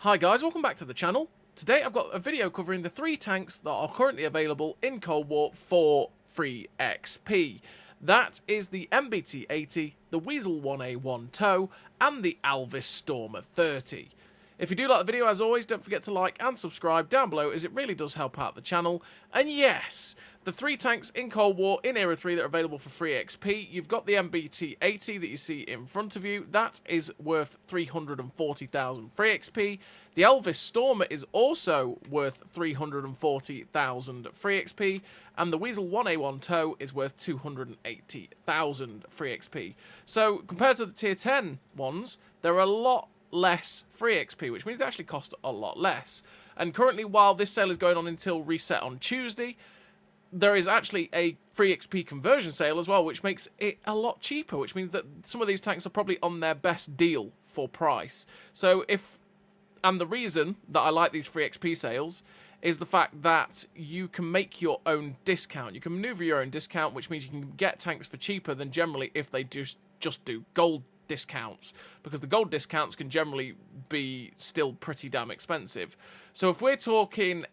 Hi guys, welcome back to the channel. Today I've got a video covering the 3 tanks that are currently available in Cold War for free XP. That is the MBT-80, the Wiesel 1a1 Tow, and the Alvis Stormer 30. If you do like the video, as always, don't forget to like and subscribe down below, as it really does help out the channel. And yes, the 3 tanks in Cold War in Era 3 that are available for free XP. You've got the MBT-80 that you see in front of you. That is worth 340,000 free XP. The Alvis Stormer is also worth 340,000 free XP. And the Wiesel 1a1 Tow is worth 280,000 free XP. So, compared to the tier 10 ones, there are a lot less free XP, which means they actually cost a lot less. And currently, while this sale is going on until reset on Tuesday, there is actually a free XP conversion sale as well, which makes it a lot cheaper, which means that some of these tanks are probably on their best deal for price. And the reason that I like these free XP sales is the fact that you can make your own discount. You can maneuver your own discount, which means you can get tanks for cheaper than generally if they just do gold discounts, because the gold discounts can generally be still pretty damn expensive. So if we're talking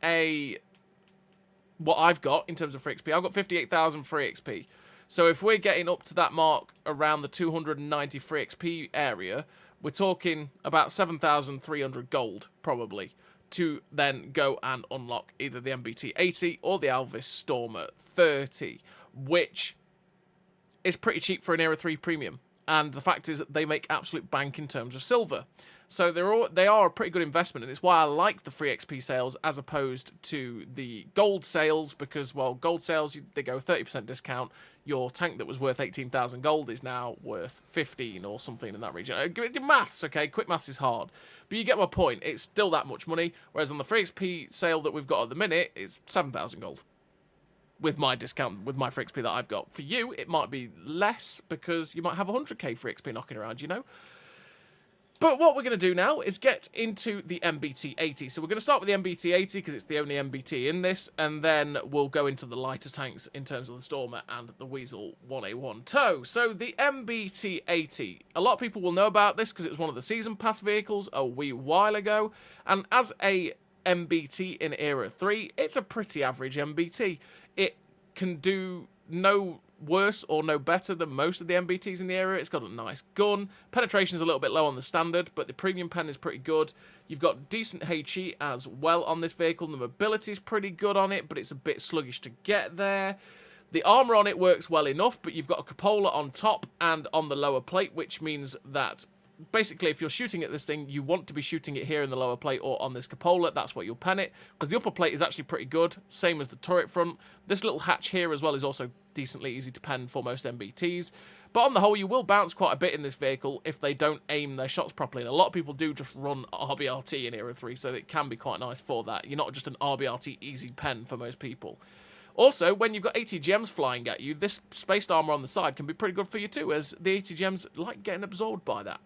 what I've got in terms of free XP, I've got 58,000 free XP. So if we're getting up to that mark around the 290 free XP area, we're talking about 7,300 gold probably to then go and unlock either the MBT-80 or the Alvis Stormer 30, which is pretty cheap for an Era 3 premium. And the fact is that they make absolute bank in terms of silver. So they are a pretty good investment, and it's why I like the free XP sales as opposed to the gold sales, because, well, gold sales, they go 30% discount. Your tank that was worth 18,000 gold is now worth 15 or something in that region. Maths, okay? Quick maths is hard. But you get my point. It's still that much money, whereas on the free XP sale that we've got at the minute, it's 7,000 gold. With my discount, with my free XP that I've got. For you, it might be less, because you might have 100k free XP knocking around, you know? But what we're going to do now is get into the MBT-80. So we're going to start with the MBT-80, because it's the only MBT in this, and then we'll go into the lighter tanks in terms of the Stormer and the Wiesel 1a1 Tow. So the MBT-80, a lot of people will know about this, because it was one of the Season Pass vehicles a wee while ago, and as a MBT in Era 3, it's a pretty average MBT. It can do no worse or no better than most of the MBTs in the area. It's got a nice gun. Penetration's a little bit low on the standard, but the premium pen is pretty good. You've got decent HE as well on this vehicle. The mobility's pretty good on it, but it's a bit sluggish to get there. The armour on it works well enough, but you've got a cupola on top and on the lower plate, which means that basically, if you're shooting at this thing, you want to be shooting it here in the lower plate or on this cupola. That's what you'll pen it, because the upper plate is actually pretty good, same as the turret front. This little hatch here as well is also decently easy to pen for most MBTs. But on the whole, you will bounce quite a bit in this vehicle if they don't aim their shots properly. And a lot of people do just run RBRT in Era 3, so it can be quite nice for that. You're not just an RBRT easy pen for most people. Also, when you've got ATGMs flying at you, this spaced armour on the side can be pretty good for you too, as the ATGMs like getting absorbed by that.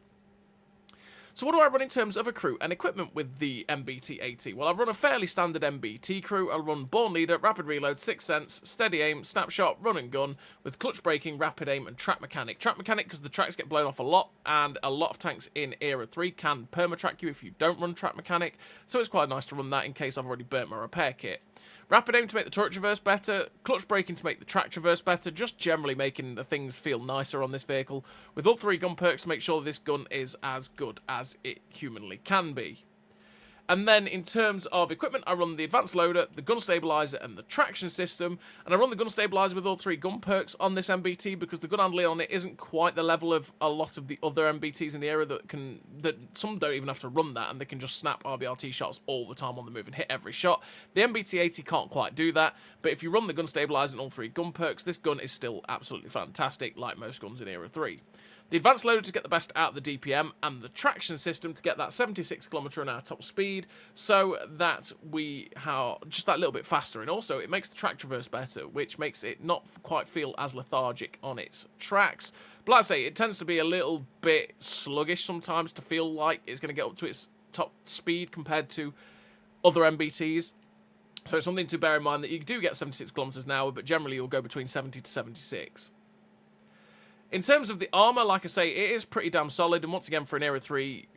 So what do I run in terms of a crew and equipment with the MBT-80? Well, I run a fairly standard MBT crew. I run Born Leader, Rapid Reload, Sixth Sense, Steady Aim, Snapshot, Run and Gun, with Clutch Braking, Rapid Aim, and Track Mechanic. Track Mechanic because the tracks get blown off a lot, and a lot of tanks in Era 3 can perma-track you if you don't run Track Mechanic, so it's quite nice to run that in case I've already burnt my repair kit. Rapid Aim to make the turret traverse better, Clutch Braking to make the track traverse better, just generally making the things feel nicer on this vehicle, with all 3 gun perks to make sure this gun is as good as it humanly can be. And then in terms of equipment, I run the advanced loader, the gun stabilizer, and the traction system. And I run the gun stabilizer with all 3 gun perks on this MBT, because the gun handling on it isn't quite the level of a lot of the other MBTs in the area that some don't even have to run that, and they can just snap RBRT shots all the time on the move and hit every shot. The MBT-80 can't quite do that, but if you run the gun stabilizer and all 3 gun perks, this gun is still absolutely fantastic, like most guns in Era 3. The advanced loader to get the best out of the DPM, and the traction system to get that 76 km/h top speed, so that we have just that little bit faster. And also, it makes the track traverse better, which makes it not quite feel as lethargic on its tracks. But like I say, it tends to be a little bit sluggish sometimes to feel like it's going to get up to its top speed compared to other MBTs. So it's something to bear in mind that you do get 76 km/h, but generally you'll go between 70 to 76. In terms of the armour, like I say, it is pretty damn solid, and once again, for an Era 3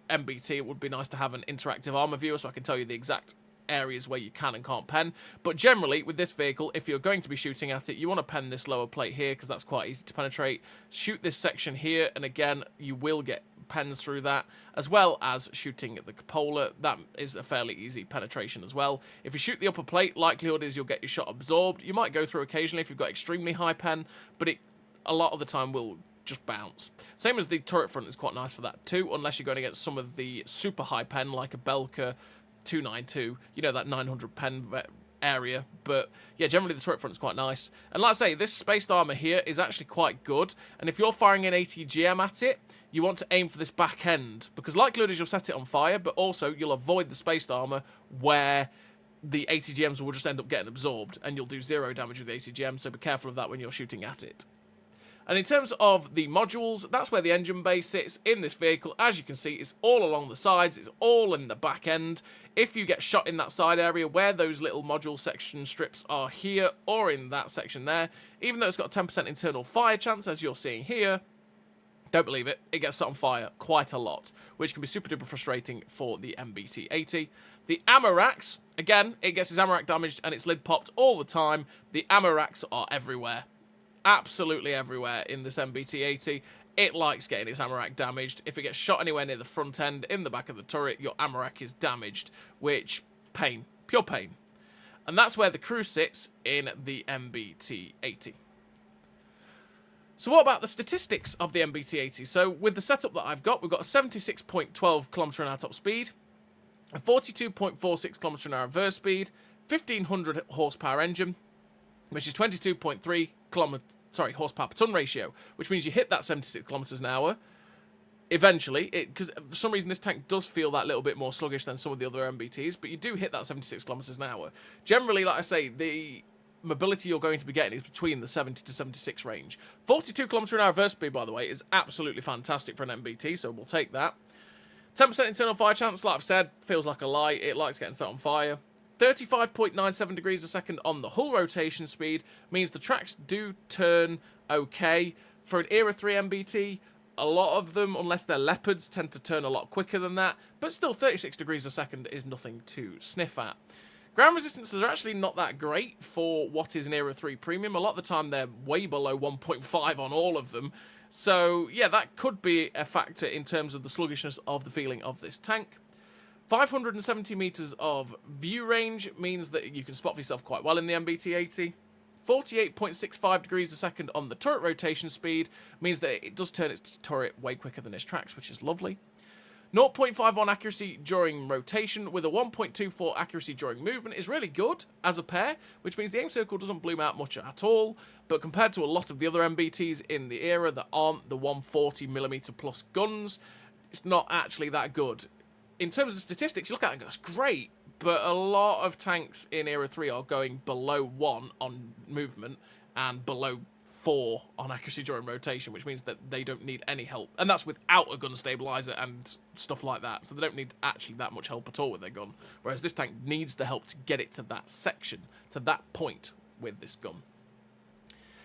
MBT, it would be nice to have an interactive armor viewer so I can tell you the exact areas where you can and can't pen. But generally, with this vehicle, if you're going to be shooting at it, you want to pen this lower plate here because that's quite easy to penetrate. Shoot this section here, and again, you will get pens through that, as well as shooting at the cupola. That is a fairly easy penetration as well. If you shoot the upper plate, likelihood is you'll get your shot absorbed. You might go through occasionally if you've got extremely high pen, but it a lot of the time will just bounce. Same as the turret front is quite nice for that too, unless you're going against some of the super high pen like a Belka 292, you know, that 900 pen area. But yeah, generally the turret front is quite nice. And like I say, this spaced armor here is actually quite good, and if you're firing an 80 GM at it, you want to aim for this back end, because likelihood is you'll set it on fire, but also you'll avoid the spaced armor where the 80 GMs will just end up getting absorbed and you'll do 0 damage with the 80 GM, so be careful of that when you're shooting at it. And in terms of the modules, that's where the engine bay sits in this vehicle. As you can see, it's all along the sides, it's all in the back end. If you get shot in that side area where those little module section strips are here or in that section there, even though it's got a 10% internal fire chance, as you're seeing here, don't believe it, it gets set on fire quite a lot, which can be super duper frustrating for the MBT-80. The ammo racks, again, it gets its ammo rack damaged and its lid popped all the time. The ammo racks are everywhere. Absolutely everywhere in this MBT-80. It likes getting its ammo rack damaged. If it gets shot anywhere near the front end, in the back of the turret, your ammo rack is damaged, which, pain, pure pain. And that's where the crew sits in the MBT-80. So what about the statistics of the MBT-80? So with the setup that I've got, we've got a 76.12 km/h top speed, a 42.46 km/h reverse speed, 1500 horsepower engine, which is 22.3 horsepower per ton ratio, which means you hit that 76 kilometers an hour eventually, because for some reason this tank does feel that little bit more sluggish than some of the other MBTs, but you do hit that 76 kilometers an hour. Generally, like I say, the mobility you're going to be getting is between the 70 to 76 range. 42 km/h reverse speed, by the way, is absolutely fantastic for an MBT, so we'll take that. 10% internal fire chance, like I've said, feels like a lie. It likes getting set on fire. 35.97 degrees a second on the hull rotation speed means the tracks do turn okay. For an Era 3 MBT, a lot of them, unless they're Leopards, tend to turn a lot quicker than that, but still 36 degrees a second is nothing to sniff at. Ground resistances are actually not that great for what is an Era 3 Premium. A lot of the time they're way below 1.5 on all of them. So yeah, that could be a factor in terms of the sluggishness of the feeling of this tank. 570 meters of view range means that you can spot for yourself quite well in the MBT-80. 48.65 degrees a second on the turret rotation speed means that it does turn its turret way quicker than its tracks, which is lovely. 0.51 accuracy during rotation with a 1.24 accuracy during movement is really good as a pair, which means the aim circle doesn't bloom out much at all, but compared to a lot of the other MBTs in the era that aren't the 140mm plus guns, it's not actually that good. In terms of statistics, you look at it and go, that's great, but a lot of tanks in Era 3 are going below 1 on movement and below 4 on accuracy during rotation, which means that they don't need any help. And that's without a gun stabilizer and stuff like that, so they don't need actually that much help at all with their gun. Whereas this tank needs the help to get it to that section, to that point with this gun.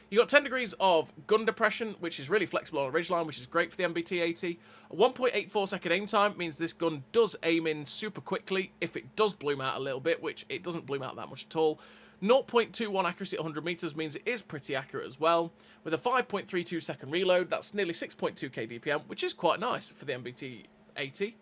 You got 10 degrees of gun depression, which is really flexible on a ridgeline, which is great for the MBT-80. A 1.84 second aim time means this gun does aim in super quickly if it does bloom out a little bit, which it doesn't bloom out that much at all. 0.21 accuracy at 100 meters means it is pretty accurate as well. With a 5.32 second reload, that's nearly 6.2k DPM, which is quite nice for the MBT-80.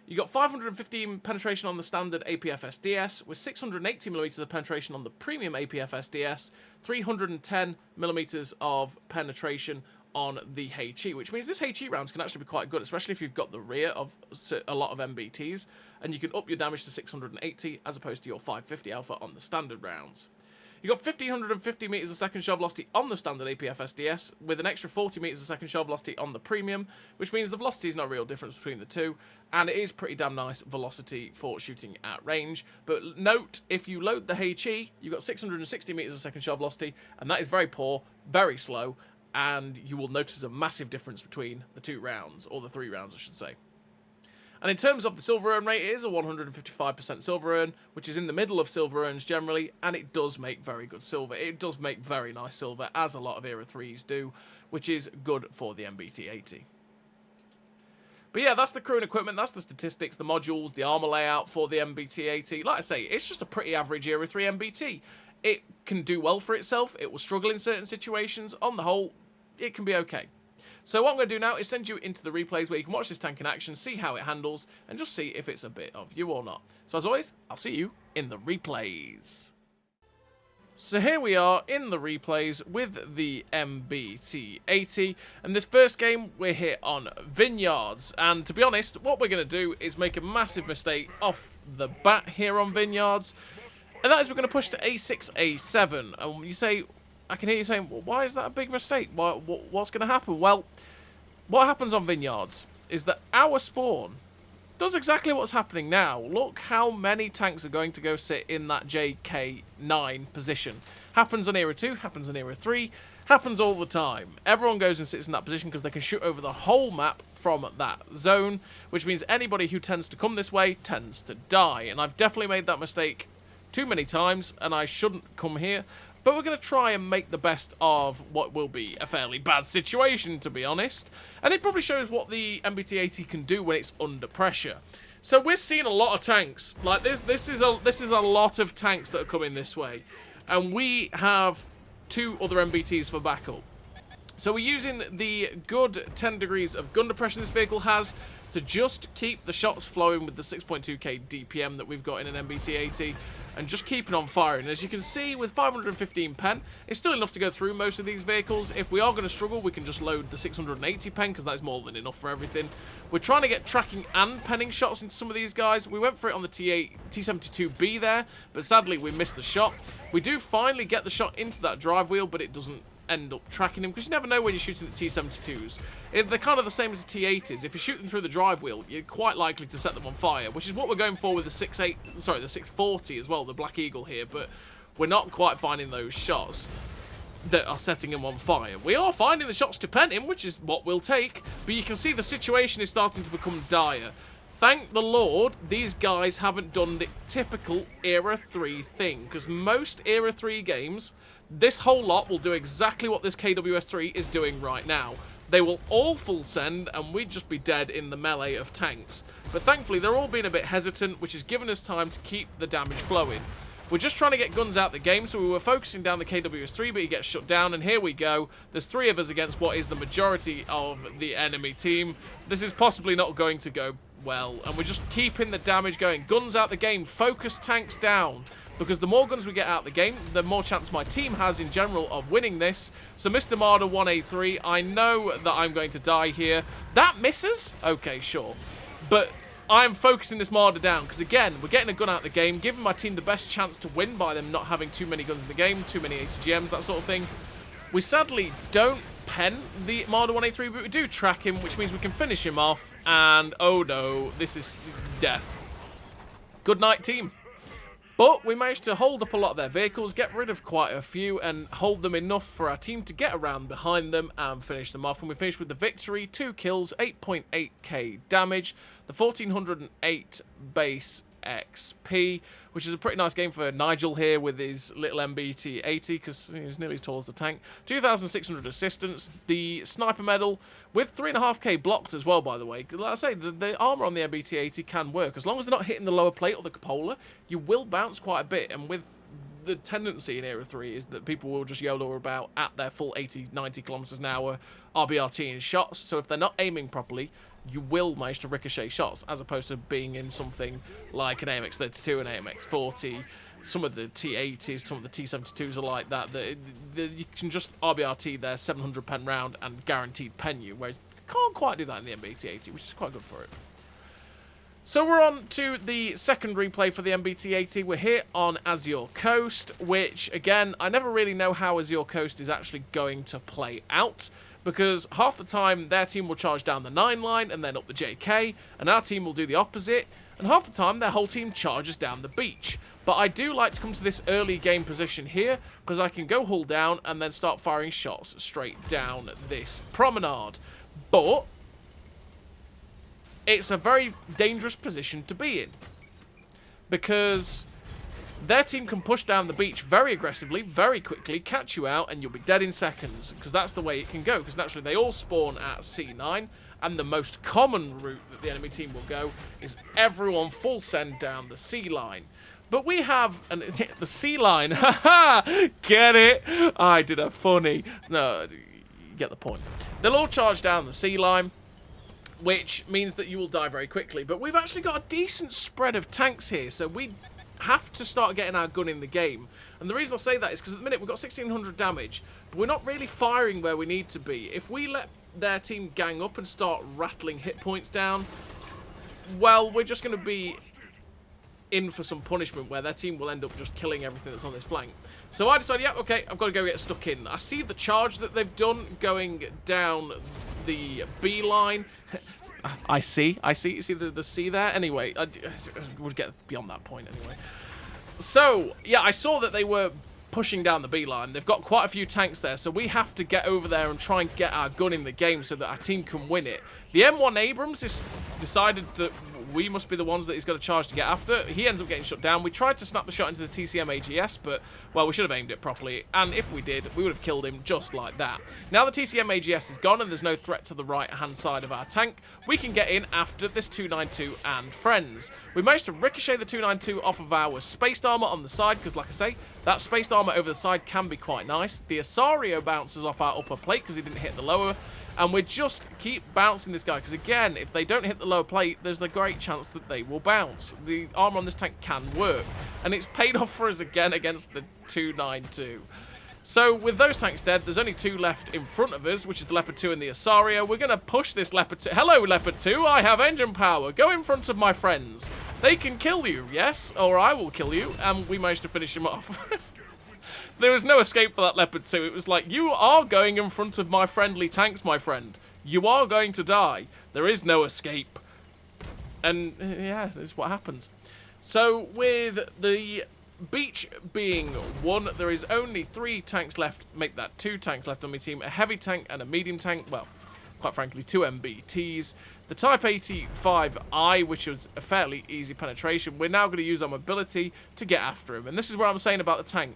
You got 515 penetration on the standard APF SDS, with 680mm of penetration on the premium APF SDS, 310mm of penetration on the HE, which means this HE rounds can actually be quite good, especially if you've got the rear of a lot of MBTs, and you can up your damage to 680 as opposed to your 550 alpha on the standard rounds. You got 1550 meters a second shell velocity on the standard APF SDS, with an extra 40 meters a second shell velocity on the premium, which means the velocity is not a real difference between the two, and it is pretty damn nice velocity for shooting at range. But note, if you load the HE, you've got 660 meters a second shell velocity, and that is very poor, very slow, and you will notice a massive difference between the two rounds, or the 3 rounds I should say. And in terms of the silver earn rate, it is a 155% silver earn, which is in the middle of silver earns generally, and it does make very good silver. It does make very nice silver, as a lot of Era 3s do, which is good for the MBT-80. But yeah, that's the crew and equipment, that's the statistics, the modules, the armor layout for the MBT-80. Like I say, it's just a pretty average Era 3 MBT. It can do well for itself, it will struggle in certain situations. On the whole, it can be okay. So what I'm going to do now is send you into the replays where you can watch this tank in action, see how it handles, and just see if it's a bit of you or not. So as always, I'll see you in the replays. So here we are in the replays with the MBT-80, and this first game we're here on Vineyards, and to be honest, what we're going to do is make a massive mistake off the bat here on Vineyards, and that is we're going to push to A6, A7, and you say, I can hear you saying, well, why is that a big mistake? What's going to happen? Well, what happens on Vineyards is that our spawn does exactly what's happening now. Look how many tanks are going to go sit in that JK9 position. Happens on Era 2, happens on Era 3, happens all the time. Everyone goes and sits in that position because they can shoot over the whole map from that zone, which means anybody who tends to come this way tends to die. And I've definitely made that mistake too many times, and I shouldn't come here. But we're going to try and make the best of what will be a fairly bad situation, to be honest. And it probably shows what the MBT-80 can do when it's under pressure. So we're seeing a lot of tanks. Like this is a lot of tanks that are coming this way. And we have 2 other MBTs for backup. So we're using the good 10 degrees of gun depression this vehicle has to just keep the shots flowing with the 6.2k DPM that we've got in an MBT-80 and just keeping on firing. As you can see, with 515 pen, it's still enough to go through most of these vehicles. If we are going to struggle, we can just load the 680 pen because that's more than enough for everything. We're trying to get tracking and penning shots into some of these guys. We went for it on the T72B there, but sadly we missed the shot. We do finally get the shot into that drive wheel, but it doesn't end up tracking him because you never know when you're shooting at T72s. They're kind of the same as the T80s. If you're shooting through the drive wheel, you're quite likely to set them on fire, which is what we're going for with the 640 as well, the Black Eagle here, but we're not quite finding those shots that are setting him on fire. We are finding the shots to pen him, which is what we'll take, but you can see the situation is starting to become dire. Thank the Lord, these guys haven't done the typical Era 3 thing, because most Era 3 games, this whole lot will do exactly what this KWS3 is doing right now. They will all full send, and we'd just be dead in the melee of tanks. But thankfully, they're all being a bit hesitant, which has given us time to keep the damage flowing. We're just trying to get guns out the game, so we were focusing down the KWS3, but he gets shut down, and here we go. There's 3 of us against what is the majority of the enemy team. This is possibly not going to go well, and we're just keeping the damage going. Guns out the game, focus tanks down, because the more guns we get out the game, the more chance my team has in general of winning this. So Mr. Marder 1A3, I know that I'm going to die here. That misses? Okay, sure. But I'm focusing this Marder down, because again, we're getting a gun out the game, giving my team the best chance to win by them not having too many guns in the game, too many ATGMs, that sort of thing. We sadly don't pen the Marder 1A3, but we do track him, which means we can finish him off, and oh no, this is death. Good night, team. But we managed to hold up a lot of their vehicles, get rid of quite a few, and hold them enough for our team to get around behind them and finish them off. And we finished with the victory, 2 kills, 8.8k damage, the 1408 base XP, which is a pretty nice game for Nigel here with his little MBT-80, because he's nearly as tall as the tank. 2,600 assistance, the sniper medal with 3.5k blocked as well, by the way. Like I say, the armor on the MBT-80 can work. As long as they're not hitting the lower plate or the cupola, you will bounce quite a bit, and with the tendency in Era 3 is that people will just YOLO about at their full 80, 90 kilometers an hour RBRT in shots, so if they're not aiming properly, you will manage to ricochet shots, as opposed to being in something like an AMX-32, an AMX-40, some of the T-80s, some of the T-72s are like that, you can just RBRT their 700 pen round and guaranteed pen you, whereas you can't quite do that in the MBT-80, which is quite good for it. So we're on to the second replay for the MBT-80. We're here on Azure Coast, which, again, I never really know how Azure Coast is actually going to play out, because half the time their team will charge down the 9 line and then up the JK, and our team will do the opposite, and half the time their whole team charges down the beach. But I do like to come to this early game position here, because I can go hull down and then start firing shots straight down this promenade. But it's a very dangerous position to be in, because their team can push down the beach very aggressively, very quickly, catch you out, and you'll be dead in seconds, because that's the way it can go, because naturally they all spawn at C9, and the most common route that the enemy team will go is everyone full send down the C line. But we have the C line. Haha! Get it? I did a funny. No, you get the point. They'll all charge down the C line, which means that you will die very quickly. But we've actually got a decent spread of tanks here, so we have to start getting our gun in the game. And the reason I say that is because at the minute we've got 1600 damage, but we're not really firing where we need to be. If we let their team gang up and start rattling hit points down, well, we're just going to be in for some punishment where their team will end up just killing everything that's on this flank. So I decided, yeah, okay, I've got to go get stuck in. I see the charge that they've done going down the B line. I see. You see the C there? Anyway, we'll get beyond that point anyway. So, yeah, I saw that they were pushing down the B line. They've got quite a few tanks there, so we have to get over there and try and get our gun in the game so that our team can win it. The M1 Abrams has decided that we must be the ones that he's got to charge to get after. He ends up getting shut down. We tried to snap the shot into the TCM AGS, but, well, we should have aimed it properly. And if we did, we would have killed him just like that. Now the TCM AGS is gone and there's no threat to the right-hand side of our tank. We can get in after this 292 and friends. We managed to ricochet the 292 off of our spaced armor on the side, because, like I say, that spaced armor over the side can be quite nice. The Asario bounces off our upper plate because he didn't hit the lower. And we just keep bouncing this guy, because again, if they don't hit the lower plate, there's a great chance that they will bounce. The armor on this tank can work, and it's paid off for us again against the 292. So with those tanks dead, there's only two left in front of us, which is the Leopard 2 and the Asario. We're going to push this Leopard 2. Hello, Leopard 2, I have engine power. Go in front of my friends. They can kill you, yes, or I will kill you, and we managed to finish him off. There was no escape for that Leopard 2. It was like, you are going in front of my friendly tanks, my friend. You are going to die. There is no escape. And, yeah, this is what happens. So, with the beach being won, there is only 3 tanks left. Make that 2 tanks left on my team. A heavy tank and a medium tank. Well, quite frankly, 2 MBTs. The Type 85I, which was a fairly easy penetration. We're now going to use our mobility to get after him. And this is what I'm saying about the tank.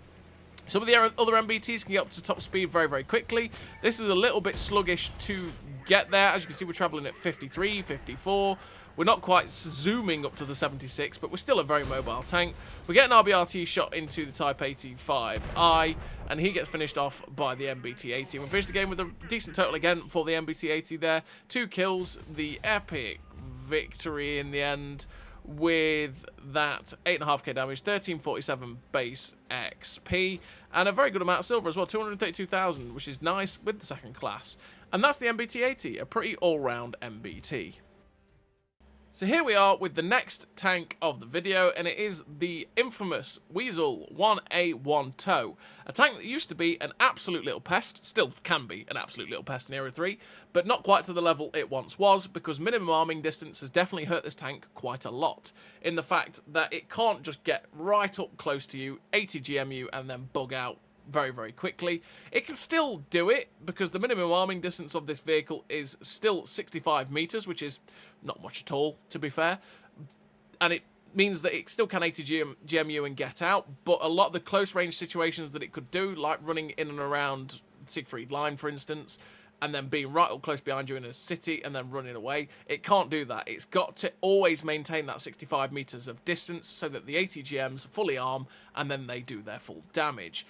Some of the other MBTs can get up to top speed very, very quickly. This is a little bit sluggish to get there. As you can see, we're traveling at 53, 54. We're not quite zooming up to the 76, but we're still a very mobile tank. We're getting our BRT shot into the Type 85I, and he gets finished off by the MBT-80. And we finished the game with a decent total again for the MBT-80 there. 2 kills, the epic victory in the end, with that 8.5k damage, 1347 base XP, and a very good amount of silver as well, 232,000, which is nice with the second class. And that's the MBT-80, a pretty all-round MBT. So here we are with the next tank of the video, and it is the infamous Wiesel 1a1 Tow. A tank that used to be an absolute little pest, still can be an absolute little pest in Era 3, but not quite to the level it once was, because minimum arming distance has definitely hurt this tank quite a lot, in the fact that it can't just get right up close to you, 80 GMU, and then bug out very, very quickly. It can still do it, because the minimum arming distance of this vehicle is still 65 meters, which is not much at all, to be fair. And it means that it still can 80 GMU and get out, but a lot of the close range situations that it could do, like running in and around Siegfried Line, for instance, and then being right up close behind you in a city and then running away, it can't do that. It's got to always maintain that 65 meters of distance so that the 80 GMs fully arm, and then they do their full damage.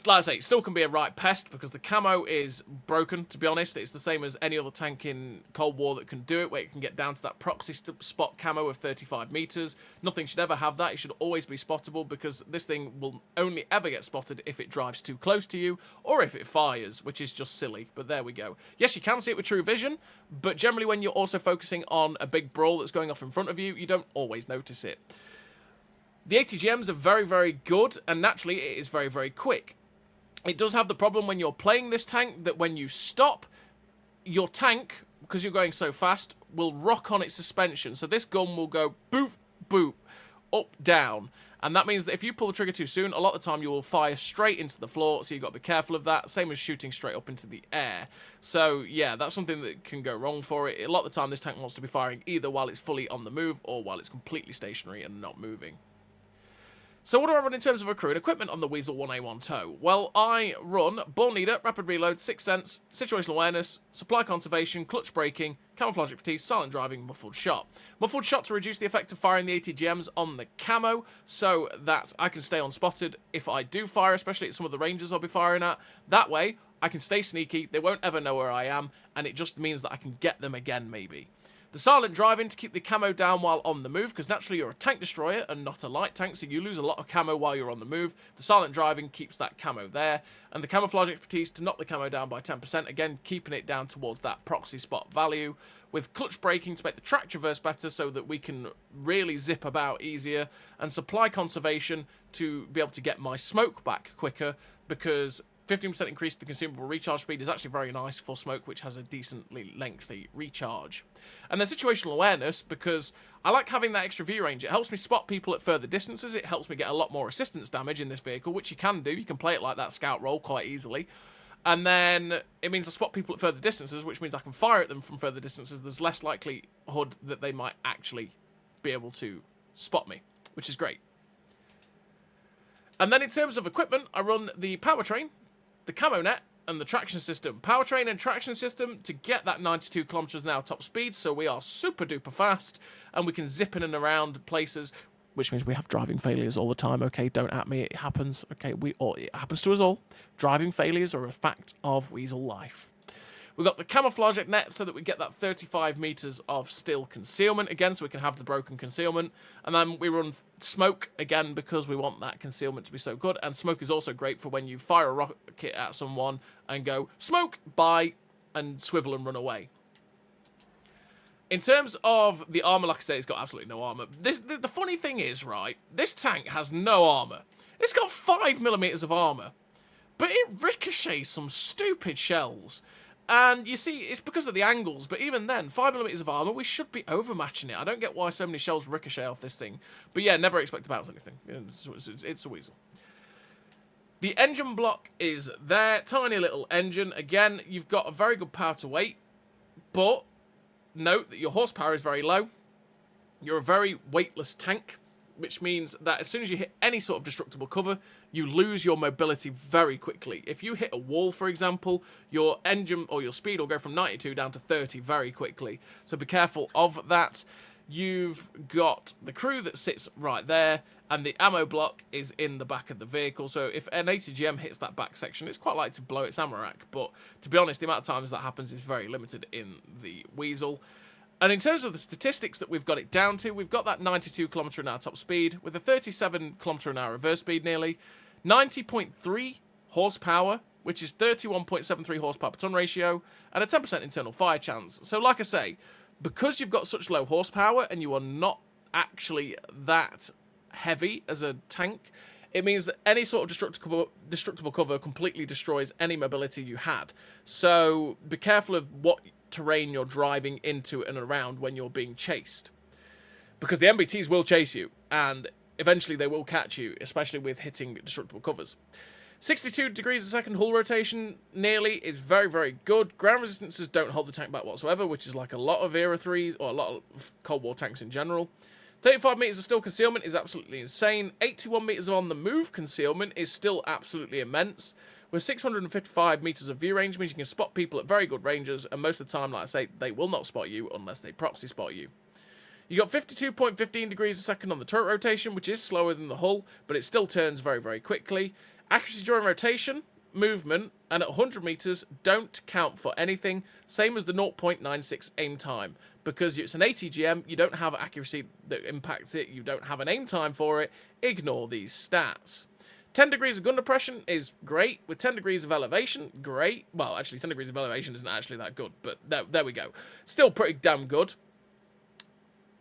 Like I say, it still can be a right pest because the camo is broken, to be honest. It's the same as any other tank in Cold War that can do it, where it can get down to that proxy spot camo of 35 meters. Nothing should ever have that. It should always be spottable, because this thing will only ever get spotted if it drives too close to you or if it fires, which is just silly. But there we go. Yes, you can see it with true vision, but generally when you're also focusing on a big brawl that's going off in front of you, you don't always notice it. The 80 GMs are very, very good, and naturally it is very, very quick. It does have the problem when you're playing this tank that when you stop, your tank, because you're going so fast, will rock on its suspension. So this gun will go boop, boop, up, down. And that means that if you pull the trigger too soon, a lot of the time you will fire straight into the floor, so you've got to be careful of that. Same as shooting straight up into the air. So, yeah, that's something that can go wrong for it. A lot of the time this tank wants to be firing either while it's fully on the move or while it's completely stationary and not moving. So what do I run in terms of a crew and equipment on the Wiesel 1a1 tow? Well, I run Born Leader, Rapid Reload, Sixth Sense, Situational Awareness, Supply Conservation, Clutch Braking, Camouflage Expertise, Silent Driving, Muffled Shot. Muffled Shot to reduce the effect of firing the ATGMs on the camo, so that I can stay unspotted if I do fire, especially at some of the ranges I'll be firing at. That way, I can stay sneaky, they won't ever know where I am, and it just means that I can get them again, maybe. The silent driving to keep the camo down while on the move, because naturally you're a tank destroyer and not a light tank, so you lose a lot of camo while you're on the move. The silent driving keeps that camo there. And the camouflage expertise to knock the camo down by 10%, again keeping it down towards that proxy spot value. With clutch braking to make the track traverse better so that we can really zip about easier. And supply conservation to be able to get my smoke back quicker, because 15% increase to the consumable recharge speed is actually very nice for smoke, which has a decently lengthy recharge. And then situational awareness, because I like having that extra view range. It helps me spot people at further distances. It helps me get a lot more assistance damage in this vehicle, which you can do. You can play it like that scout role quite easily. And then it means I spot people at further distances, which means I can fire at them from further distances. There's less likelihood that they might actually be able to spot me, which is great. And then in terms of equipment, I run the powertrain, the camo net, and the traction system. Powertrain and traction system to get that 92 kilometers an hour top speed, so we are super duper fast, and we can zip in and around places, which means we have driving failures all the time. Okay, don't at me, it happens. Okay, it happens to us all. Driving failures are a fact of Wiesel life. We've got the camouflage net so that we get that 35 meters of still concealment again, so we can have the broken concealment. And then we run smoke again because we want that concealment to be so good. And smoke is also great for when you fire a rocket at someone and go, smoke, bye, and swivel and run away. In terms of the armor, like I say, it's got absolutely no armor. The funny thing is, right, this tank has no armor. It's got 5mm of armor, but it ricochets some stupid shells. And you see, it's because of the angles, but even then, 5mm of armor, we should be overmatching it. I don't get why so many shells ricochet off this thing. But yeah, never expect to bounce anything. It's a Wiesel. The engine block is there. Tiny little engine. Again, you've got a very good power to weight, but note that your horsepower is very low. You're a very weightless tank, which means that as soon as you hit any sort of destructible cover, you lose your mobility very quickly. If you hit a wall, for example, your engine or your speed will go from 92 down to 30 very quickly. So be careful of that. You've got the crew that sits right there, and the ammo block is in the back of the vehicle. So if an ATGM hits that back section, it's quite likely to blow its ammo rack. But to be honest, the amount of times that happens is very limited in the Wiesel. And in terms of the statistics that we've got it down to, we've got that 92 km an hour top speed with a 37 km an hour reverse speed nearly, 90.3 horsepower, which is 31.73 horsepower per ton ratio, and a 10% internal fire chance. So like I say, because you've got such low horsepower and you are not actually that heavy as a tank, it means that any sort of destructible cover completely destroys any mobility you had. So be careful of what terrain you're driving into and around when you're being chased, because the MBTs will chase you and eventually they will catch you, especially with hitting destructible covers. 62 degrees a second hull rotation nearly is very, very good. Ground resistances don't hold the tank back whatsoever, which is like a lot of Era 3s or a lot of Cold War tanks in general. 35 meters of still concealment is absolutely insane. 81 meters of on the move concealment is still absolutely immense. With 655 meters of view range, means you can spot people at very good ranges, and most of the time, like I say, they will not spot you unless they proxy spot you. You got 52.15 degrees a second on the turret rotation, which is slower than the hull, but it still turns very, very quickly. Accuracy during rotation, movement, and at 100 meters don't count for anything, same as the 0.96 aim time. Because it's an ATGM, you don't have accuracy that impacts it, you don't have an aim time for it, ignore these stats. 10 degrees of gun depression is great. With 10 degrees of elevation, great. Well, actually, 10 degrees of elevation isn't actually that good, but there we go. Still pretty damn good.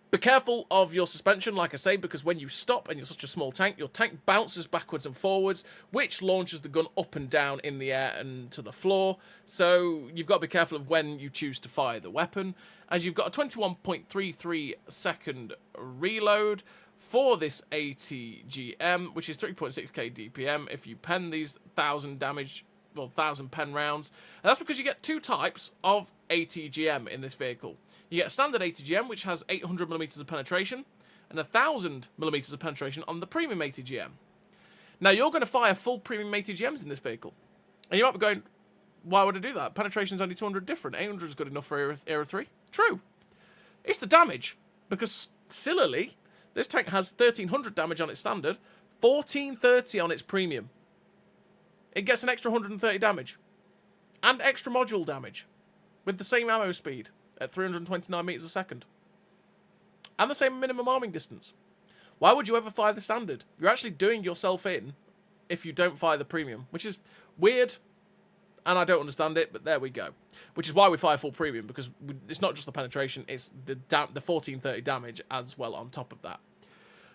Be careful of your suspension, like I say, because when you stop and you're such a small tank, your tank bounces backwards and forwards, which launches the gun up and down in the air and to the floor. So you've got to be careful of when you choose to fire the weapon, as you've got a 21.33 second reload for this ATGM, which is 3.6k DPM if you pen these 1,000 damage, well, 1,000 pen rounds. And that's because you get two types of ATGM in this vehicle. You get a standard ATGM, which has 800mm of penetration, and 1000mm of penetration on the premium ATGM. Now, you're going to fire full premium ATGMs in this vehicle. And you might be going, why would I do that? Penetration's only 200 different. 800 is good enough for Era 3. True. It's the damage. Because, sillily, this tank has 1300 damage on its standard, 1430 on its premium. It gets an extra 130 damage. And extra module damage. With the same ammo speed at 329 meters a second. And the same minimum arming distance. Why would you ever fire the standard? You're actually doing yourself in if you don't fire the premium, which is weird, and I don't understand it, but there we go. Which is why we fire full premium, because it's not just the penetration, it's the 1430 damage as well on top of that.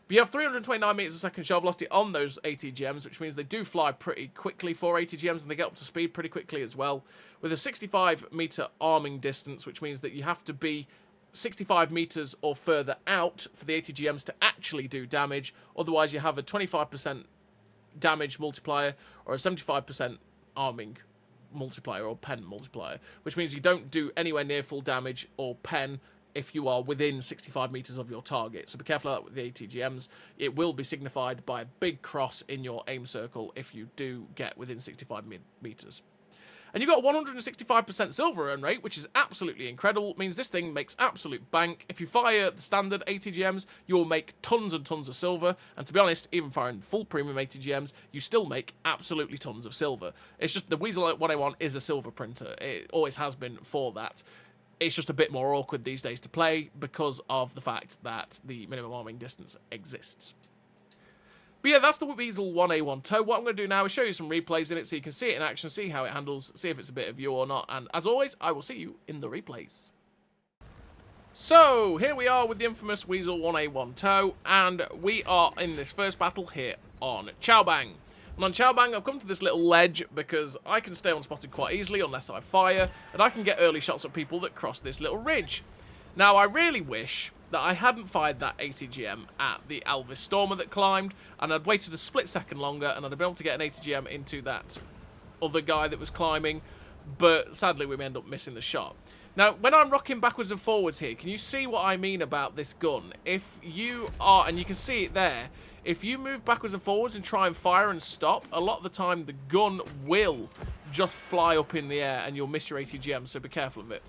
But you have 329 meters a second shell velocity on those ATGMs, which means they do fly pretty quickly for ATGMs, and they get up to speed pretty quickly as well, with a 65 meter arming distance, which means that you have to be 65 meters or further out for the ATGMs to actually do damage. Otherwise, you have a 25% damage multiplier or a 75% arming multiplier or pen multiplier, which means you don't do anywhere near full damage or pen if you are within 65 meters of your target. So be careful of that with the ATGMs. It will be signified by a big cross in your aim circle if you do get within 65 meters. And you've got 165% silver earn rate, which is absolutely incredible. It means this thing makes absolute bank. If you fire the standard ATGMs, you will make tons and tons of silver. And to be honest, even firing full premium ATGMs, you still make absolutely tons of silver. It's just the Wiesel 1a1 is a silver printer. It always has been for that. It's just a bit more awkward these days to play because of the fact that the minimum arming distance exists. But yeah, that's the Wiesel 1a1 Tow. What I'm going to do now is show you some replays in it so you can see it in action, see how it handles, see if it's a bit of you or not. And as always, I will see you in the replays. So, here we are with the infamous Wiesel 1a1 Tow, and we are in this first battle here on Chaobang. And on Chaobang, I've come to this little ledge because I can stay unspotted quite easily unless I fire, and I can get early shots at people that cross this little ridge. Now, I really wish that I hadn't fired that ATGM at the Alvis Stormer that climbed, and I'd waited a split second longer, and I'd have been able to get an ATGM into that other guy that was climbing, but sadly we end up missing the shot. Now, when I'm rocking backwards and forwards here, can you see what I mean about this gun? If you are, and you can see it there, if you move backwards and forwards and try and fire and stop, a lot of the time the gun will just fly up in the air and you'll miss your ATGM, so be careful of it.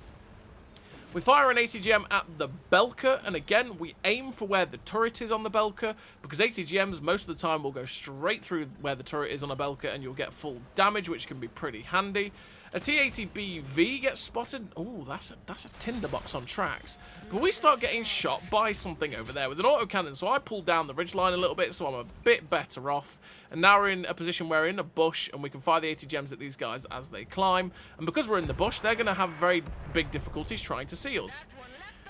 We fire an ATGM at the Belka, and again, we aim for where the turret is on the Belka, because ATGMs most of the time will go straight through where the turret is on a Belka, and you'll get full damage, which can be pretty handy. A T-80BV gets spotted. Oh, that's a tinderbox on tracks. But we start getting shot by something over there with an autocannon, so I pull down the ridgeline a little bit, so I'm a bit better off. And now we're in a position where we're in a bush, and we can fire the ATGMs at these guys as they climb. And because we're in the bush, they're going to have very big difficulties trying to see us.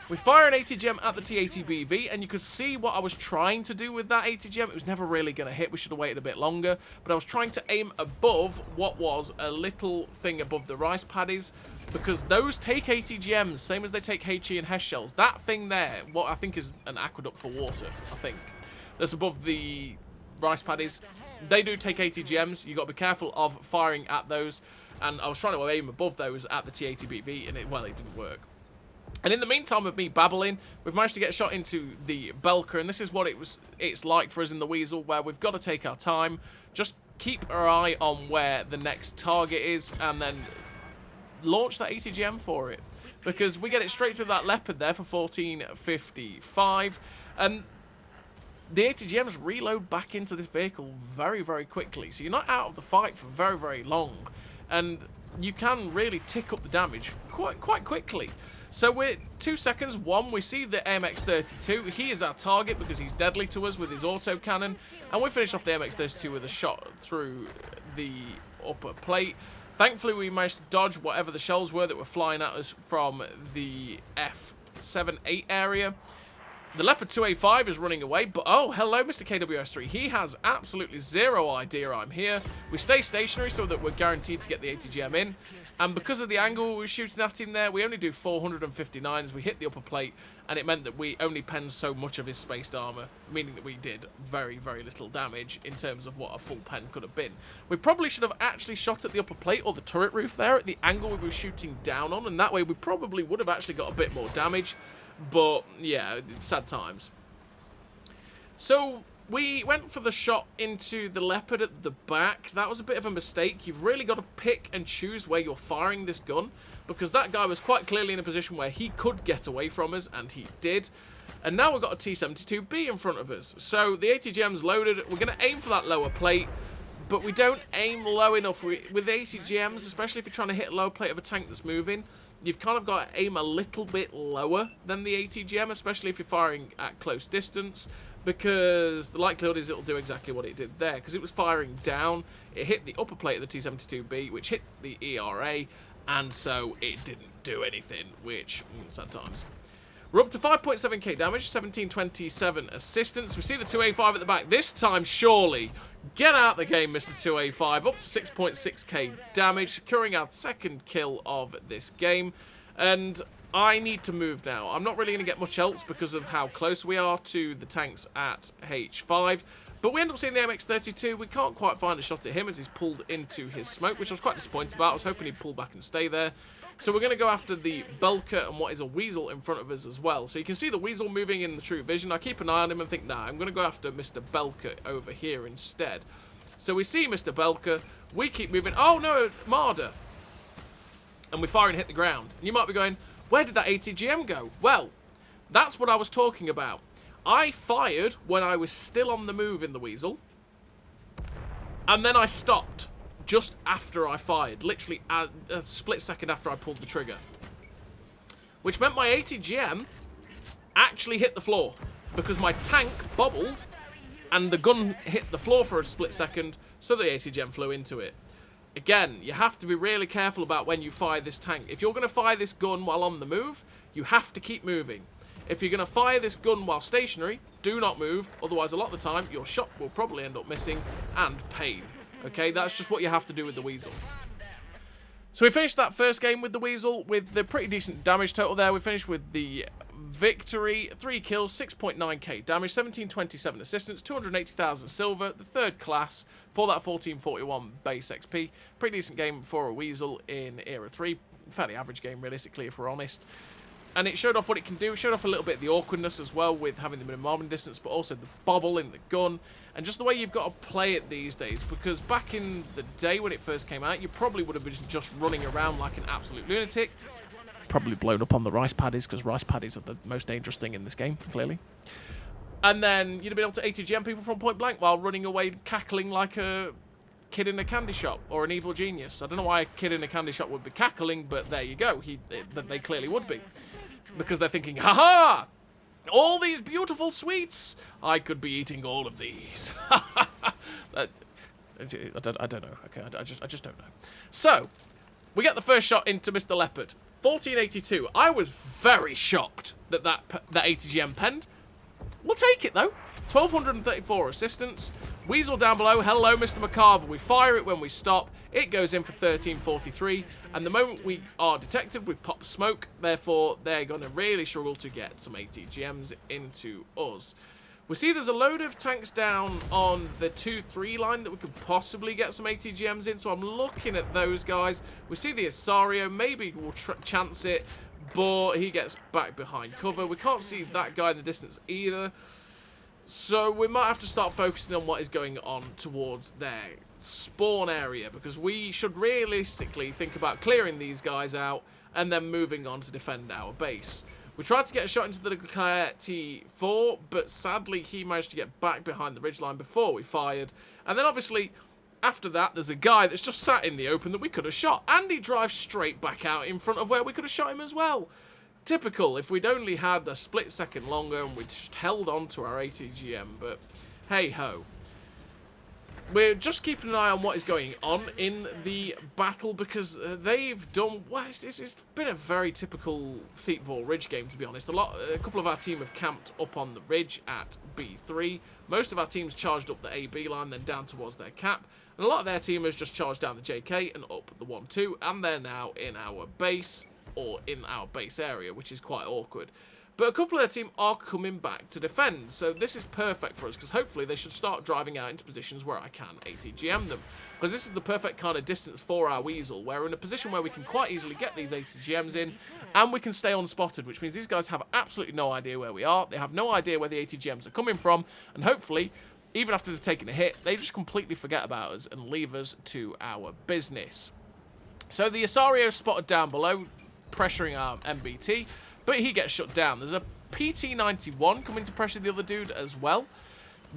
We fire an ATGM at the T-80BV, and you could see what I was trying to do with that ATGM. It was never really going to hit. We should have waited a bit longer. But I was trying to aim above what was a little thing above the rice paddies, because those take ATGMs, same as they take HE and HESH shells. That thing there, what I think is an aqueduct for water, I think, that's above the rice paddies, they do take ATGMs. You've got to be careful of firing at those. And I was trying to aim above those at the T-80BV, and it didn't work. And in the meantime, with me babbling, we've managed to get shot into the Belka, and this is what it's like for us in the Wiesel, where we've got to take our time, just keep our eye on where the next target is, and then launch that ATGM for it. Because we get it straight through that Leopard there for 1455, and the ATGMs reload back into this vehicle very, very quickly, so you're not out of the fight for very, very long, and you can really tick up the damage quite quickly. So we're 2 seconds. One, we see the MX-32. He is our target because he's deadly to us with his autocannon. And we finish off the MX-32 with a shot through the upper plate. Thankfully, we managed to dodge whatever the shells were that were flying at us from the F7-8 area. The Leopard 2A5 is running away, but oh, hello, Mr. KWS3. He has absolutely zero idea I'm here. We stay stationary so that we're guaranteed to get the ATGM in. And because of the angle we were shooting at him there, we only do 459 as we hit the upper plate, and it meant that we only penned so much of his spaced armor, meaning that we did very, very little damage in terms of what a full pen could have been. We probably should have actually shot at the upper plate or the turret roof there at the angle we were shooting down on, and that way we probably would have actually got a bit more damage. But, yeah, sad times. So we went for the shot into the Leopard at the back. That was a bit of a mistake. You've really got to pick and choose where you're firing this gun, because that guy was quite clearly in a position where he could get away from us, and he did. And now we've got a T-72B in front of us. So the ATGM's loaded. We're going to aim for that lower plate, but we don't aim low enough. With ATGMs, especially if you're trying to hit a lower plate of a tank that's moving, you've kind of got to aim a little bit lower than the ATGM, especially if you're firing at close distance, because the likelihood is it'll do exactly what it did there, because it was firing down. It hit the upper plate of the T-72B, which hit the ERA, and so it didn't do anything, which, sad times. We're up to 5.7k damage, 1727 assistance. We see the 2A5 at the back. This time, surely, get out the game, Mr. 2A5. Up to 6.6k damage, securing our second kill of this game. And I need to move now. I'm not really going to get much else because of how close we are to the tanks at H5. But we end up seeing the MX-32. We can't quite find a shot at him as he's pulled into his smoke, which I was quite disappointed about. I was hoping he'd pull back and stay there. So we're going to go after the Belka and what is a Wiesel in front of us as well. So you can see the Wiesel moving in the true vision. I keep an eye on him and think, nah, I'm going to go after Mr. Belka over here instead. So we see Mr. Belka. We keep moving. Oh, no, Marder. And we fire and hit the ground. And you might be going, where did that ATGM go? Well, that's what I was talking about. I fired when I was still on the move in the Wiesel. And then I stopped just after I fired. Literally a split second after I pulled the trigger. Which meant my ATGM actually hit the floor. Because my tank bobbled and the gun hit the floor for a split second. So the ATGM flew into it. Again, you have to be really careful about when you fire this tank. If you're going to fire this gun while on the move, you have to keep moving. If you're going to fire this gun while stationary, do not move. Otherwise, a lot of the time, your shot will probably end up missing and pain. Okay, that's just what you have to do with the Wiesel. So we finished that first game with the Wiesel with the pretty decent damage total there. We finished with the victory, 3 kills, 6.9k damage, 1727 assistance, 280,000 silver, the third class for that 1441 base XP. Pretty decent game for a Wiesel in Era 3. Fairly average game, realistically, if we're honest. And it showed off what it can do. It showed off a little bit of the awkwardness as well with having the minimum arming distance, but also the bobble in the gun. And just the way you've got to play it these days. Because back in the day when it first came out, you probably would have been just running around like an absolute lunatic. Probably blown up on the rice paddies, because rice paddies are the most dangerous thing in this game, clearly. And then you'd have been able to ATGM people from point blank while running away cackling like a kid in a candy shop or an evil genius. I don't know why a kid in a candy shop would be cackling, but there you go. They clearly would be. Because they're thinking, ha-ha! All these beautiful sweets! I could be eating all of these. I don't know. Okay, I just don't know. So, we get the first shot into Mr. Leopard. 1482. I was very shocked that ATGM penned. We'll take it, though. 1234 assistance. Wiesel down below. Hello, Mr. McCarver. We fire it when we stop. It goes in for 1343. And the moment we are detected, we pop smoke. Therefore, they're going to really struggle to get some ATGMs into us. We see there's a load of tanks down on the 2-3 line that we could possibly get some ATGMs in. So I'm looking at those guys. We see the Asario. Maybe we'll chance it. But he gets back behind cover. We can't see that guy in the distance either. So we might have to start focusing on what is going on towards their spawn area, because we should realistically think about clearing these guys out and then moving on to defend our base. We tried to get a shot into the Leclerc T4, but sadly he managed to get back behind the ridgeline before we fired. And then obviously after that there's a guy that's just sat in the open that we could have shot, and he drives straight back out in front of where we could have shot him as well. Typical, if we'd only had a split second longer and we'd just held on to our ATGM, but hey-ho. We're just keeping an eye on what is going on in the battle, because they've done... Well, it's been a very typical Thiepval Ridge game, to be honest. A couple of our team have camped up on the ridge at B3. Most of our teams charged up the AB line, then down towards their cap. And a lot of their team has just charged down the JK and up the 1-2, and they're now in our base, or in our base area, which is quite awkward. But a couple of their team are coming back to defend, so this is perfect for us, because hopefully they should start driving out into positions where I can ATGM them. Because this is the perfect kind of distance for our Wiesel, where we're in a position where we can quite easily get these ATGMs in, and we can stay unspotted, which means these guys have absolutely no idea where we are, they have no idea where the ATGMs are coming from, and hopefully, even after they've taken a hit, they just completely forget about us and leave us to our business. So the Asario spotted down below, pressuring our MBT, but he gets shut down. There's a PT-91 coming to pressure the other dude as well.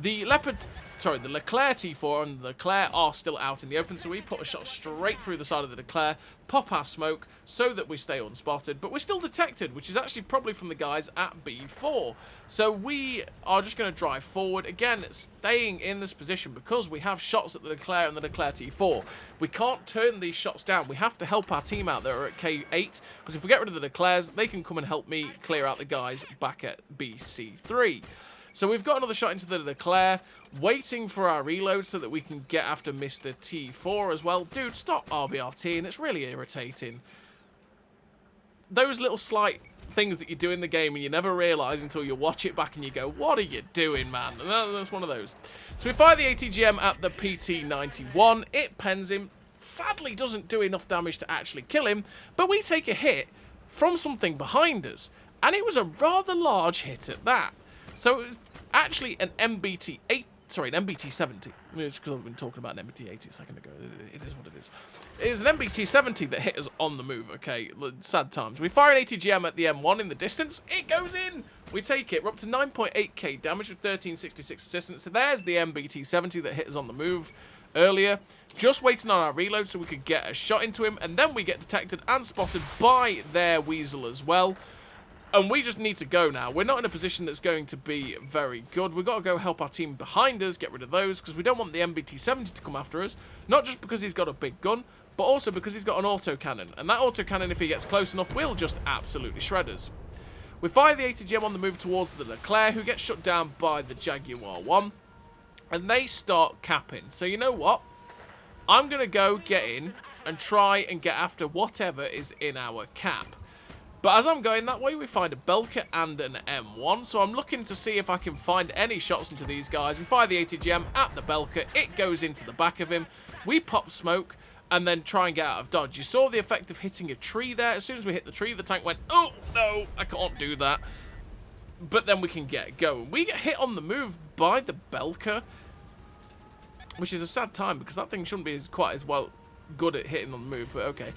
The Leclerc T4 and the Leclerc are still out in the open, so we put a shot straight through the side of the Leclerc, pop our smoke so that we stay unspotted, but we're still detected, which is actually probably from the guys at B4. So we are just going to drive forward, again, staying in this position because we have shots at the Leclerc and the Leclerc T4. We can't turn these shots down. We have to help our team out that are at K8, because if we get rid of the Leclercs, they can come and help me clear out the guys back at BC3. So we've got another shot into the Leclerc, waiting for our reload so that we can get after Mr. T4 as well. Dude, stop RBRTing, it's really irritating. Those little slight things that you do in the game and you never realise until you watch it back and you go, what are you doing, man? And that's one of those. So we fire the ATGM at the PT-91, it pens him, sadly doesn't do enough damage to actually kill him, but we take a hit from something behind us, and it was a rather large hit at that. So it was actually an MBT-70. Just because I've been talking about an MBT-80 a second ago. It is what it is. It is an MBT-70 that hit us on the move, okay? Sad times. We fire an ATGM at the M1 in the distance. It goes in! We take it. We're up to 9.8k damage with 1366 assistance. So there's the MBT-70 that hit us on the move earlier. Just waiting on our reload so we could get a shot into him. And then we get detected and spotted by their Wiesel as well. And we just need to go now. We're not in a position that's going to be very good. We've got to go help our team behind us, get rid of those, because we don't want the MBT-70 to come after us. Not just because he's got a big gun, but also because he's got an autocannon. And that autocannon, if he gets close enough, will just absolutely shred us. We fire the ATGM on the move towards the Leclerc, who gets shut down by the Jaguar 1. And they start capping. So you know what? I'm going to go get in and try and get after whatever is in our cap. But as I'm going that way, we find a Belka and an M1, so I'm looking to see if I can find any shots into these guys. We fire the ATGM at the Belka, it goes into the back of him, we pop smoke, and then try and get out of dodge. You saw the effect of hitting a tree there. As soon as we hit the tree, the tank went, oh, no, I can't do that. But then we can get going. We get hit on the move by the Belka, which is a sad time, because that thing shouldn't be quite as well good at hitting on the move, but okay.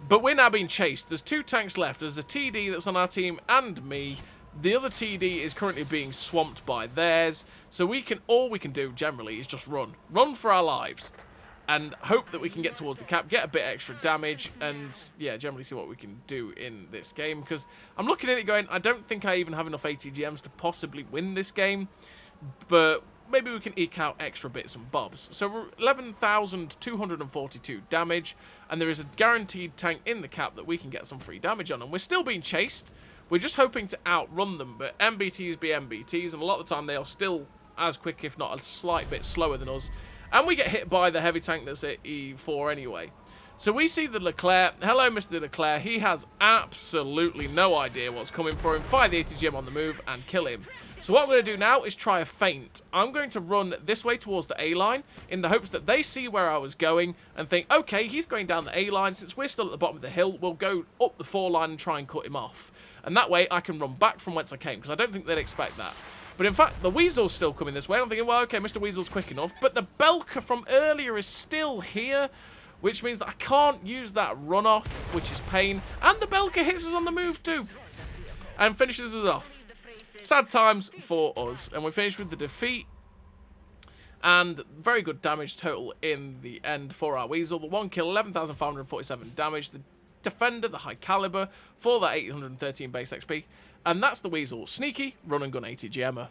But we're now being chased. There's two tanks left. There's a TD that's on our team and me. The other TD is currently being swamped by theirs. So all we can do generally is just run. Run for our lives. And hope that we can get towards the cap, get a bit extra damage, and yeah, generally see what we can do in this game. Because I'm looking at it going, I don't think I even have enough ATGMs to possibly win this game. But maybe we can eke out extra bits and bobs. So we're 11,242 damage, and there is a guaranteed tank in the cap that we can get some free damage on. And we're still being chased. We're just hoping to outrun them, but MBTs be MBTs, and a lot of the time they are still as quick, if not a slight bit slower than us. And we get hit by the heavy tank that's at E4 anyway. So we see the Leclerc. Hello, Mr. Leclerc. He has absolutely no idea what's coming for him. Fire the ATGM on the move and kill him. So what I'm going to do now is try a feint. I'm going to run this way towards the A-line in the hopes that they see where I was going and think, okay, he's going down the A-line. Since we're still at the bottom of the hill, we'll go up the 4 line and try and cut him off. And that way I can run back from whence I came, because I don't think they'd expect that. But in fact, the Wiesel's still coming this way. I'm thinking, well, okay, Mr. Wiesel's quick enough. But the Belka from earlier is still here, which means that I can't use that runoff, which is pain. And the Belka hits us on the move too, and finishes us off. Sad times for us. And we finish with the defeat. And very good damage total in the end for our Wiesel. The 1 kill, 11,547 damage. The defender, the high caliber, for that 813 base XP. And that's the Wiesel. Sneaky run and gun ATGMer.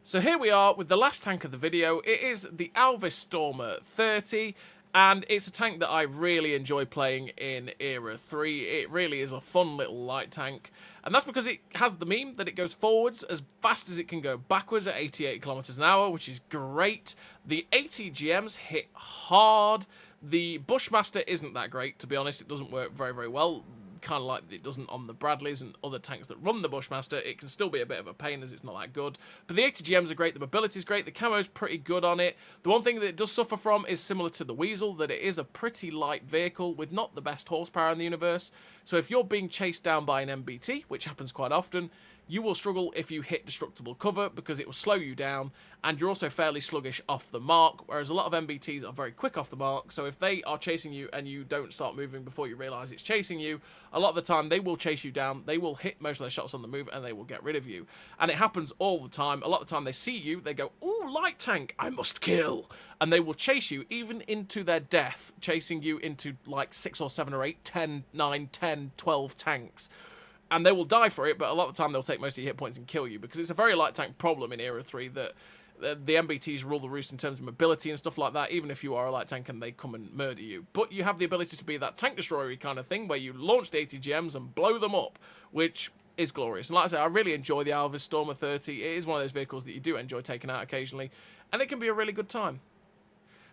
So here we are with the last tank of the video. It is the Alvis Stormer 30. And it's a tank that I really enjoy playing in Era 3. It really is a fun little light tank. And that's because it has the meme that it goes forwards as fast as it can go backwards at 88 kilometers an hour, which is great. The ATGMs hit hard. The Bushmaster isn't that great, to be honest. It doesn't work very, very well. kind of like it doesn't on the Bradleys and other tanks that run the Bushmaster. It can still be a bit of a pain as it's not that good. But the ATGMs are great, the mobility is great, the camo's pretty good on it. The one thing that it does suffer from is similar to the Wiesel, that it is a pretty light vehicle with not the best horsepower in the universe. So if you're being chased down by an MBT, which happens quite often, you will struggle if you hit destructible cover because it will slow you down, and you're also fairly sluggish off the mark, whereas a lot of MBTs are very quick off the mark. So if they are chasing you and you don't start moving before you realise it's chasing you, a lot of the time they will chase you down, they will hit most of their shots on the move, and they will get rid of you. And it happens all the time. A lot of the time they see you, they go, "Ooh, light tank, I must kill." And they will chase you even into their death, chasing you into like 6 or 7 or 8, 10, 9, 10, 12 tanks. And they will die for it, but a lot of the time they'll take most of your hit points and kill you, because it's a very light tank problem in Era 3 that the MBTs rule the roost in terms of mobility and stuff like that, even if you are a light tank and they come and murder you. But you have the ability to be that tank destroyer kind of thing, where you launch the ATGMs and blow them up, which is glorious. And like I said, I really enjoy the Alvis Stormer 30. It is one of those vehicles that you do enjoy taking out occasionally, and it can be a really good time.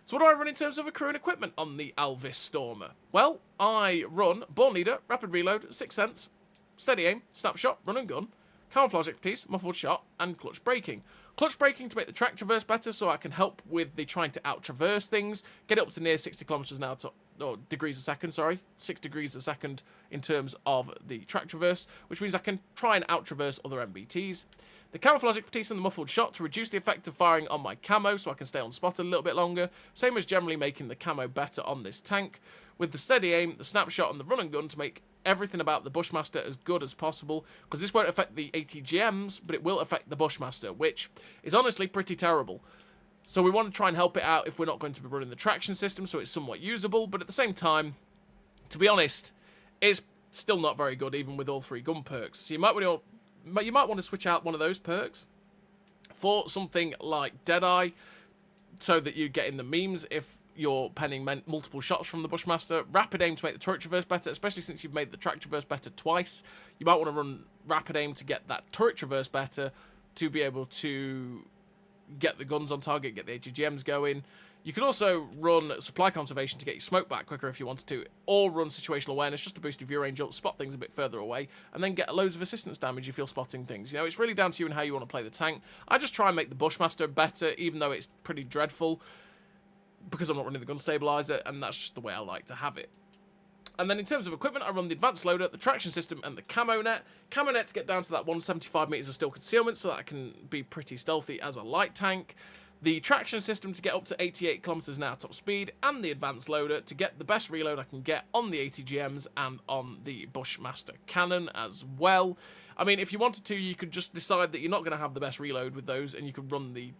So what do I run in terms of a crew and equipment on the Alvis Stormer? Well, I run Born Leader, Rapid Reload, 6 Sense, Steady Aim, Snapshot, Run and Gun, Camouflage Expertise, Muffled Shot, and Clutch Braking. Clutch Braking to make the track traverse better, so I can help with the trying to out-traverse things, get up to near 60 kilometers an hour, or degrees a second, sorry, 6 degrees a second in terms of the track traverse, which means I can try and out-traverse other MBTs. The Camouflage Expertise and the Muffled Shot to reduce the effect of firing on my camo, so I can stay on spot a little bit longer, same as generally making the camo better on this tank. With the Steady Aim, the Snapshot, and the Run and Gun to make everything about the Bushmaster as good as possible, because this won't affect the ATGMs, but it will affect the Bushmaster, which is honestly pretty terrible. So we want to try and help it out if we're not going to be running the traction system, so it's somewhat usable, but at the same time, to be honest, it's still not very good, even with all 3 gun perks. So you might want to switch out one of those perks for something like Deadeye, so that you get in the memes if you're penning multiple shots from the Bushmaster. Rapid Aim to make the turret traverse better, especially since you've made the track traverse better twice. You might want to run Rapid Aim to get that turret traverse better, to be able to get the guns on target, get the ATGMs going. You could also run Supply Conservation to get your smoke back quicker if you wanted to, or run Situational Awareness just to boost your view range up, spot things a bit further away, and then get loads of assistance damage if you're spotting things. You know, it's really down to you and how you want to play the tank. I just try and make the Bushmaster better, even though it's pretty dreadful, because I'm not running the gun stabilizer, and that's just the way I like to have it. And then in terms of equipment, I run the advanced loader, the traction system, and the camo net. Camo net to get down to that 175 meters of still concealment, so that I can be pretty stealthy as a light tank. The traction system to get up to 88 kilometers an hour top speed, and the advanced loader to get the best reload I can get on the ATGMs and on the Bushmaster cannon as well. I mean, if you wanted to, you could just decide that you're not going to have the best reload with those, and you could run the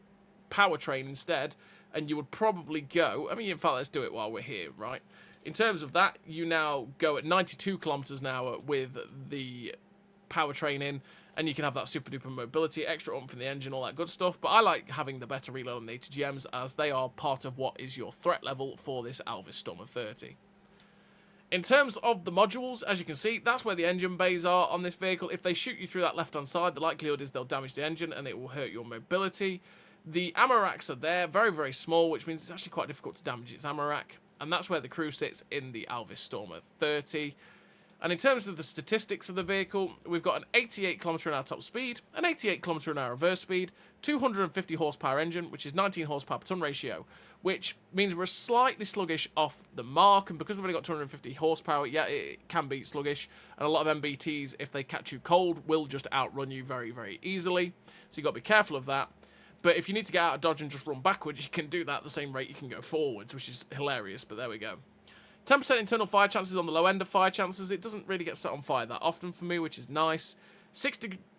powertrain instead, and you would probably go, I mean, in fact, let's do it while we're here, right? In terms of that, you now go at 92 kilometers an hour with the powertrain in, and you can have that super duper mobility, extra oomph in the engine, all that good stuff. But I like having the better reload on the ATGMs, as they are part of what is your threat level for this Alvis Stormer 30. In terms of the modules, as you can see, that's where the engine bays are on this vehicle. If they shoot you through that left-hand side, the likelihood is they'll damage the engine and it will hurt your mobility. The ammo racks are there, very, very small, which means it's actually quite difficult to damage its ammo rack. And that's where the crew sits in the Alvis Stormer 30. And in terms of the statistics of the vehicle, we've got an 88 km an hour top speed, an 88 km an hour reverse speed, 250 horsepower engine, which is 19 horsepower per ton ratio, which means we're slightly sluggish off the mark. And because we've only got 250 horsepower, yeah, it can be sluggish. And a lot of MBTs, if they catch you cold, will just outrun you very, very easily. So you've got to be careful of that. But if you need to get out of dodge and just run backwards, you can do that at the same rate you can go forwards, which is hilarious, but there we go. 10% internal fire chances on the low end of fire chances. It doesn't really get set on fire that often for me, which is nice.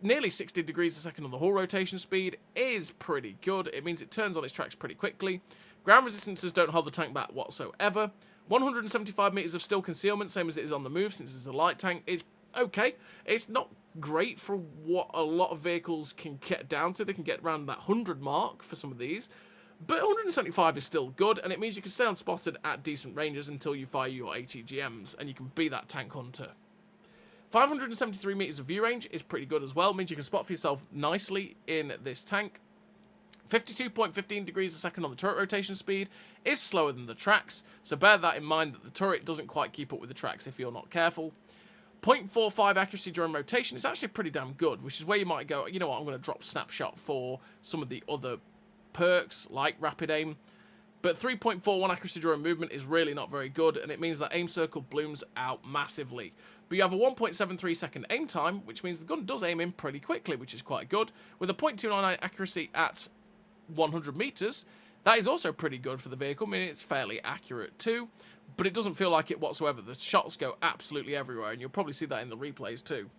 Nearly 60 degrees a second on the hull rotation speed is pretty good. It means it turns on its tracks pretty quickly. Ground resistances don't hold the tank back whatsoever. 175 meters of still concealment, same as it is on the move, since it's a light tank, is okay. It's not great for what a lot of vehicles can get down to. They can get around that 100 mark for some of these. But 175 is still good, and it means you can stay unspotted at decent ranges until you fire your ATGMs, and you can be that tank hunter. 573 meters of view range is pretty good as well. It means you can spot for yourself nicely in this tank. 52.15 degrees a second on the turret rotation speed is slower than the tracks, so bear that in mind that the turret doesn't quite keep up with the tracks if you're not careful. 0.45 accuracy during rotation is actually pretty damn good, which is where you might go, you know what, I'm going to drop snapshot for some of the other perks like rapid aim. But 3.41 accuracy during movement is really not very good, and it means that aim circle blooms out massively. But you have a 1.73 second aim time, which means the gun does aim in pretty quickly, which is quite good. With a 0.299 accuracy at 100 meters, that is also pretty good for the vehicle. I mean, it's fairly accurate too, but it doesn't feel like it whatsoever. The shots go absolutely everywhere, and you'll probably see that in the replays too.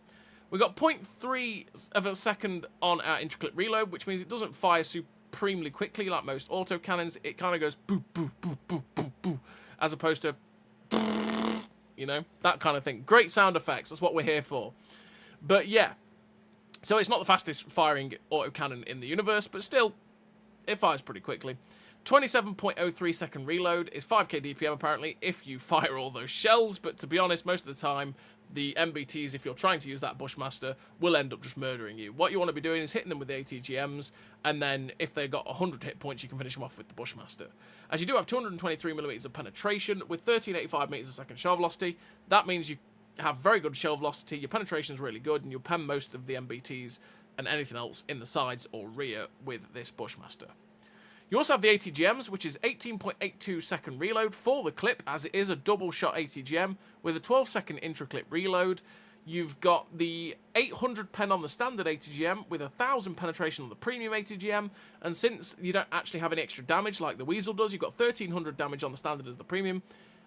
We've got 0.3 of a second on our intraclip reload, which means it doesn't fire supremely quickly like most auto cannons. It kind of goes boop, boop, boop, boop, boop, boop, as opposed to, you know, that kind of thing. Great sound effects. That's what we're here for. But yeah, so it's not the fastest firing autocannon in the universe, but still, it fires pretty quickly. 27.03 second reload is 5k DPM apparently if you fire all those shells, but to be honest, most of the time, the MBTs, if you're trying to use that Bushmaster, will end up just murdering you. What you want to be doing is hitting them with the ATGMs, and then if they've got 100 hit points, you can finish them off with the Bushmaster. As you do have 223mm of penetration with 1385 meters a second shell velocity, that means you have very good shell velocity, your penetration is really good, and you'll pen most of the MBTs and anything else in the sides or rear with this Bushmaster. You also have the ATGMs, which is 18.82 second reload for the clip, as it is a double shot ATGM with a 12 second intra-clip reload. You've got the 800 pen on the standard ATGM with 1000 penetration on the premium ATGM, and since you don't actually have any extra damage like the Wiesel does, you've got 1300 damage on the standard as the premium.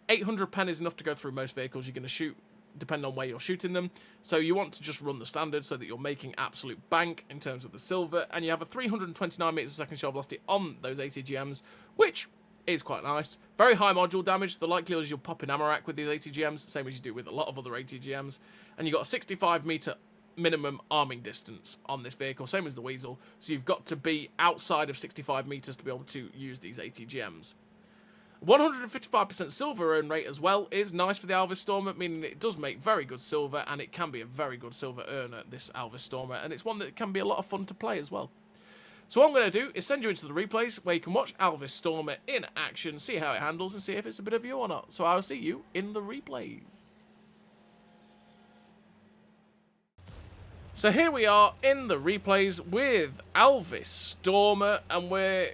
800 pen is enough to go through most vehicles you're going to shoot, depending on where you're shooting them. So you want to just run the standard so that you're making absolute bank in terms of the silver, and you have a 329 meters a second shell velocity on those ATGMs, which is quite nice. Very high module damage. The likelihood is you'll pop an ammo rack with these ATGMs, same as you do with a lot of other ATGMs, and you've got a 65 meter minimum arming distance on this vehicle, same as the Wiesel, so you've got to be outside of 65 meters to be able to use these ATGMs. 155% silver earn rate as well is nice for the Alvis Stormer, meaning it does make very good silver, and it can be a very good silver earner, this Alvis Stormer, and it's one that can be a lot of fun to play as well. So what I'm going to do is send you into the replays where you can watch Alvis Stormer in action, see how it handles, and see if it's a bit of you or not. So I'll see you in the replays. So here we are in the replays with Alvis Stormer, and we're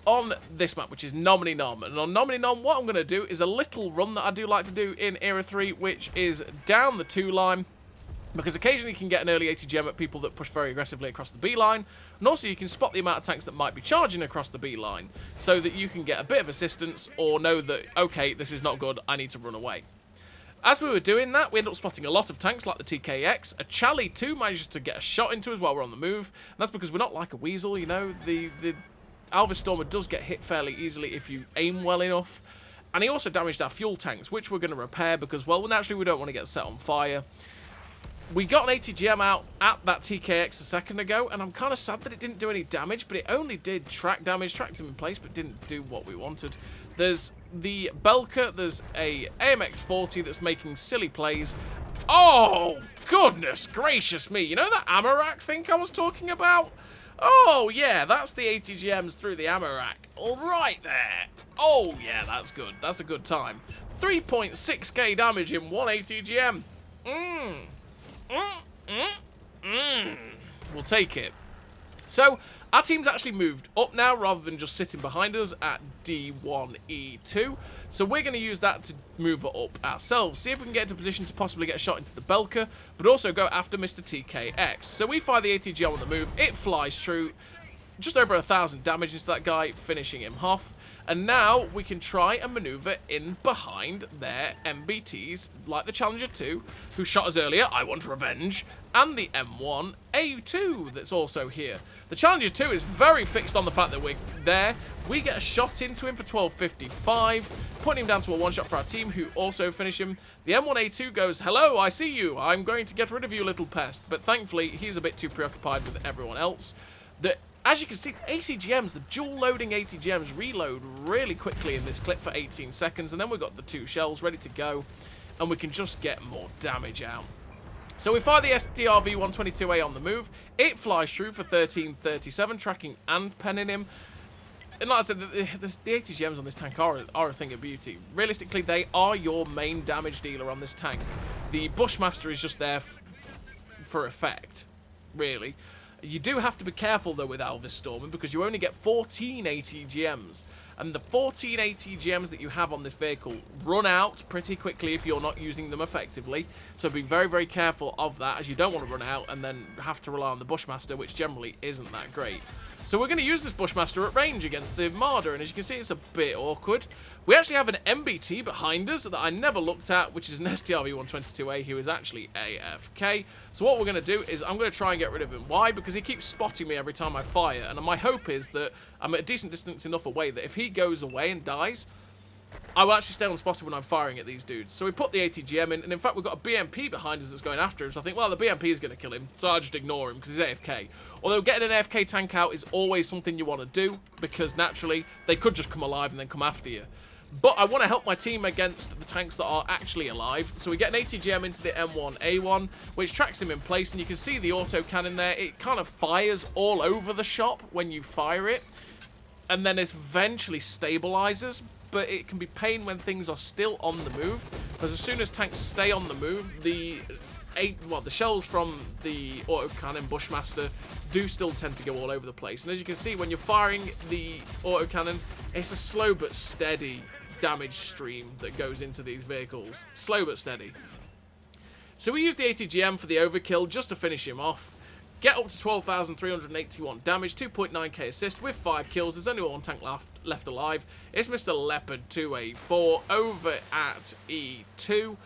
on this map, which is Nomini Nom. And on Nomini Nom, what I'm going to do is a little run that I do like to do in Era 3, which is down the 2 line, because occasionally you can get an early ATGM at people that push very aggressively across the B line, and also you can spot the amount of tanks that might be charging across the B line, so that you can get a bit of assistance, or know that, okay, this is not good, I need to run away. As we were doing that, we ended up spotting a lot of tanks like the TKX. A Charlie 2 managed to get a shot into us while we're on the move, and that's because we're not like a Wiesel, you know. The Alvis Stormer does get hit fairly easily if you aim well enough, and he also damaged our fuel tanks, which we're going to repair because, well, naturally we don't want to get set on fire. We got an ATGM out at that TKX a second ago, and I'm kind of sad that it didn't do any damage, but it only did track damage, tracked him in place, but didn't do what we wanted. There's the Belka, there's a AMX-40 that's making silly plays. Oh, goodness gracious me. You know that ammo rack thing I was talking about? Oh, yeah, that's the ATGMs through the ammo rack. All right there. Oh, yeah, that's good. That's a good time. 3.6k damage in one ATGM. We'll take it. So, our team's actually moved up now rather than just sitting behind us at D1E2. So we're going to use that to move it up ourselves. See if we can get into a position to possibly get a shot into the Belka, but also go after Mr. TKX. So we fire the ATGM on the move. It flies through. Just over 1,000 damage into that guy, finishing him off. And now we can try and maneuver in behind their MBTs, like the Challenger 2, who shot us earlier, I want revenge, and the M1A2 that's also here. The Challenger 2 is very fixed on the fact that we're there. We get a shot into him for 1255, putting him down to a one-shot for our team, who also finish him. The M1A2 goes, hello, I see you. I'm going to get rid of you, little pest. But thankfully, he's a bit too preoccupied with everyone else. As you can see, ATGMs, the dual-loading ATGMs, reload really quickly in this clip for 18 seconds, and then we've got the 2 shells ready to go, and we can just get more damage out. So we fire the SDRV-122A on the move. It flies through for 1337, tracking and penning him. And like I said, the ATGMs on this tank are a thing of beauty. Realistically, they are your main damage dealer on this tank. The Bushmaster is just there for effect, really. You do have to be careful, though, with Alvis Stormer, because you only get 14 ATGMs. And the 14 ATGMs that you have on this vehicle run out pretty quickly if you're not using them effectively. So be very, very careful of that, as you don't want to run out and then have to rely on the Bushmaster, which generally isn't that great. So we're going to use this Bushmaster at range against the Marder, and as you can see, it's a bit awkward. We actually have an MBT behind us that I never looked at, which is an STRV-122A, who is actually AFK. So what we're going to do is I'm going to try and get rid of him. Why? Because he keeps spotting me every time I fire, and my hope is that I'm at a decent distance enough away that if he goes away and dies, I will actually stay unspotted when I'm firing at these dudes. So we put the ATGM in, and in fact we've got a BMP behind us that's going after him, so I think, well, the BMP is going to kill him, so I'll just ignore him because he's AFK. Although getting an AFK tank out is always something you want to do, because naturally they could just come alive and then come after you. But I want to help my team against the tanks that are actually alive, so we get an ATGM into the M1A1, which tracks him in place, and you can see the autocannon there. It kind of fires all over the shop when you fire it, and then it eventually stabilizes. But it can be pain when things are still on the move, because as soon as tanks stay on the move, the shells from the autocannon Bushmaster do still tend to go all over the place. And as you can see, when you're firing the autocannon, it's a slow but steady damage stream that goes into these vehicles. Slow but steady. So we use the ATGM for the overkill just to finish him off. Get up to 12,381 damage, 2.9k assist with 5 kills. There's only one tank left alive. It's Mr. Leopard 2A4 over at E2.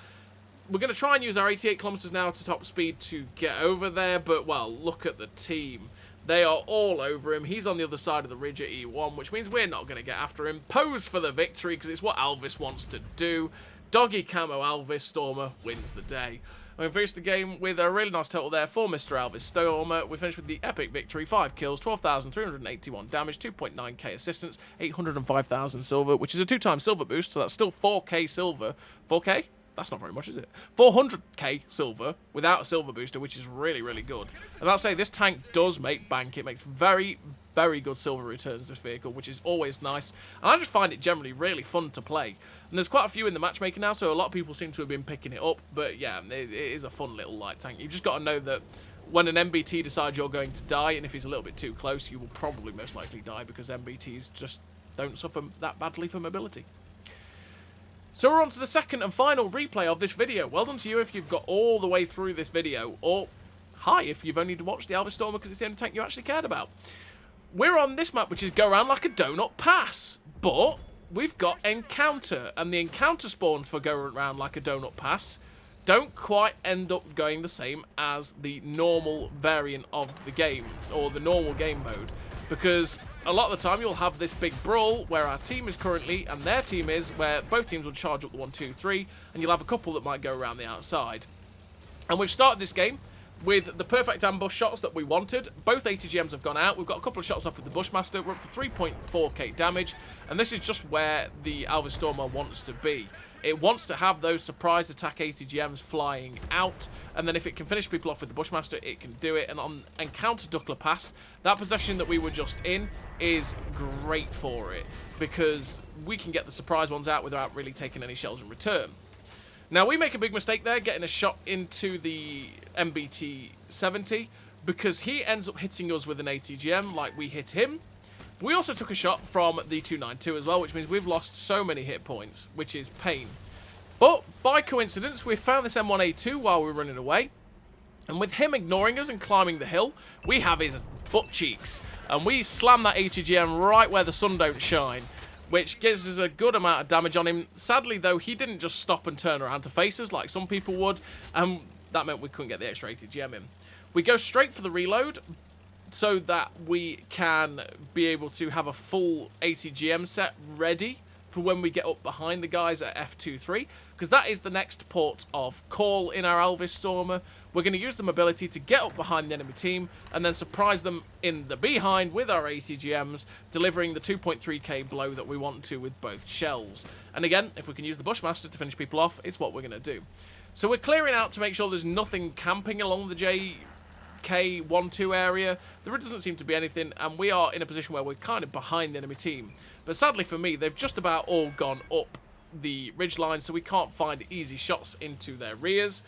We're going to try and use our 88 kilometers now to top speed to get over there, but, well, look at the team. They are all over him. He's on the other side of the ridge at E1, which means we're not going to get after him. Pose for the victory, because it's what Alvis wants to do. Doggy camo Alvis Stormer wins the day. We finished the game with a really nice total there for Mr. Alvis Stormer. We finished with the epic victory, 5 kills, 12,381 damage, 2.9k assistance, 805,000 silver, which is a 2-time silver boost, so that's still 4k silver. 4k? That's not very much, is it? 400k silver without a silver booster, which is really, really good. And I'll say this tank does make bank. It makes very, very good silver returns, this vehicle, which is always nice. And I just find it generally really fun to play. And there's quite a few in the matchmaking now, so a lot of people seem to have been picking it up. But yeah, it is a fun little light tank. You've just got to know that when an MBT decides you're going to die, and if he's a little bit too close, you will probably most likely die, because MBTs just don't suffer that badly for mobility. So we're on to the second and final replay of this video. Well done to you if you've got all the way through this video, or hi if you've only watched the Alvis Stormer because it's the only tank you actually cared about. We're on this map, which is go around like a donut pass, but we've got encounter, and the encounter spawns for go around like a donut pass don't quite end up going the same as the normal variant of the game, or the normal game mode, because a lot of the time you'll have this big brawl where our team is currently and their team is, where both teams will charge up the 1, 2, 3, and you'll have a couple that might go around the outside. And we've started this game with the perfect ambush shots that we wanted. Both ATGMs have gone out. We've got a couple of shots off with the Bushmaster. We're up to 3.4k damage, and this is just where the Alvis Stormer wants to be. It wants to have those surprise attack ATGMs flying out, and then if it can finish people off with the Bushmaster, it can do it. And on Encounter Duckler Pass, that possession that we were just in is great for it, because we can get the surprise ones out without really taking any shells in return. Now, we make a big mistake there, getting a shot into the MBT-80, because he ends up hitting us with an ATGM like we hit him. We also took a shot from the 292 as well, which means we've lost so many hit points, which is pain. But, by coincidence, we found this M1A2 while we were running away, and with him ignoring us and climbing the hill, we have his butt cheeks, and we slam that ATGM right where the sun don't shine, which gives us a good amount of damage on him. Sadly, though, he didn't just stop and turn around to face us like some people would, and that meant we couldn't get the extra ATGM in. We go straight for the reload, so that we can be able to have a full ATGM set ready for when we get up behind the guys at F23, because that is the next port of call in our Alvis Stormer. We're going to use the mobility to get up behind the enemy team and then surprise them in the behind with our ATGMs, delivering the 2.3k blow that we want to with both shells. And again, if we can use the Bushmaster to finish people off, it's what we're going to do. So we're clearing out to make sure there's nothing camping along the J K12 area. There doesn't seem to be anything, and we are in a position where we're kind of behind the enemy team. But sadly for me, they've just about all gone up the ridgeline, so we can't find easy shots into their rears.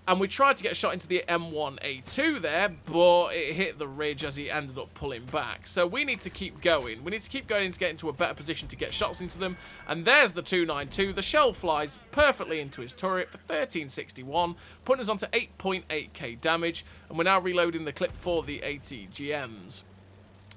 And we tried to get a shot into the M1A2 there, but it hit the ridge as he ended up pulling back. So we need to keep going. We need to keep going to get into a better position to get shots into them. And there's the 292. The shell flies perfectly into his turret for 1361, putting us onto 8.8k damage. And we're now reloading the clip for the 80 GMs.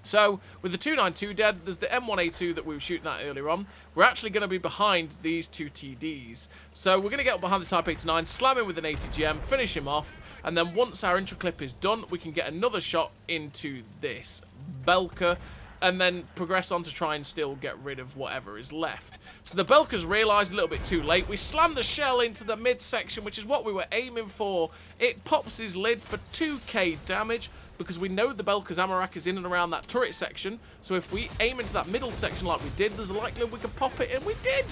So, with the 292 dead, there's the M1A2 that we were shooting at earlier on. We're actually going to be behind these two TDs. So, we're going to get up behind the Type 89, slam him with an 80 GM, finish him off, and then once our intro clip is done, we can get another shot into this Belka, and then progress on to try and still get rid of whatever is left. So the Belka's realised a little bit too late. We slammed the shell into the midsection, which is what we were aiming for. It pops his lid for 2k damage, because we know the Belka's ammo rack is in and around that turret section. So if we aim into that middle section like we did, there's a likelihood we could pop it, and we did!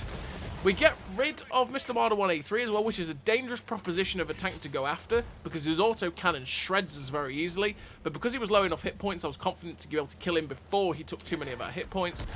We get rid of Mr. Marder 183 as well, which is a dangerous proposition of a tank to go after, because his auto cannon shreds us very easily. But because he was low enough hit points, I was confident to be able to kill him before he took too many of our hit points.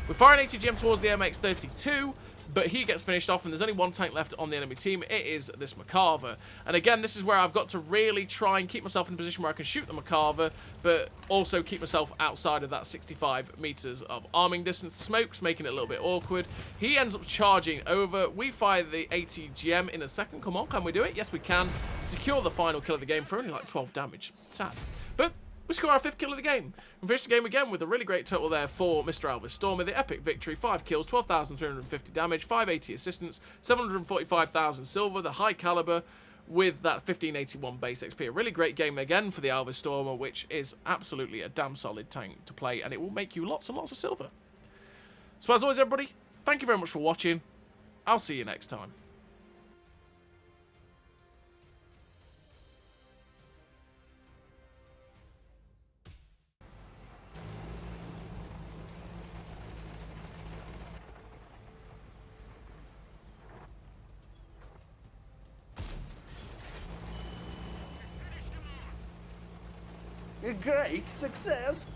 We fire an 80 GM towards the MX-32, but he gets finished off, and there's only one tank left on the enemy team. It is this McCarver. And again, this is where I've got to really try and keep myself in a position where I can shoot the McCarver, but also keep myself outside of that 65 meters of arming distance. Smoke's making it a little bit awkward. He ends up charging over. We fire the 80 GM in a second. Come on, can we do it? Yes, we can. Secure the final kill of the game for only like 12 damage. Sad. But we score our 5th kill of the game. We finish the game again with a really great total there for Mr. Alvis Stormer. The epic victory, 5 kills, 12,350 damage, 580 assistance, 745,000 silver, the high caliber with that 1581 base XP. A really great game again for the Alvis Stormer, which is absolutely a damn solid tank to play, and it will make you lots and lots of silver. So as always, everybody, thank you very much for watching. I'll see you next time. A great success!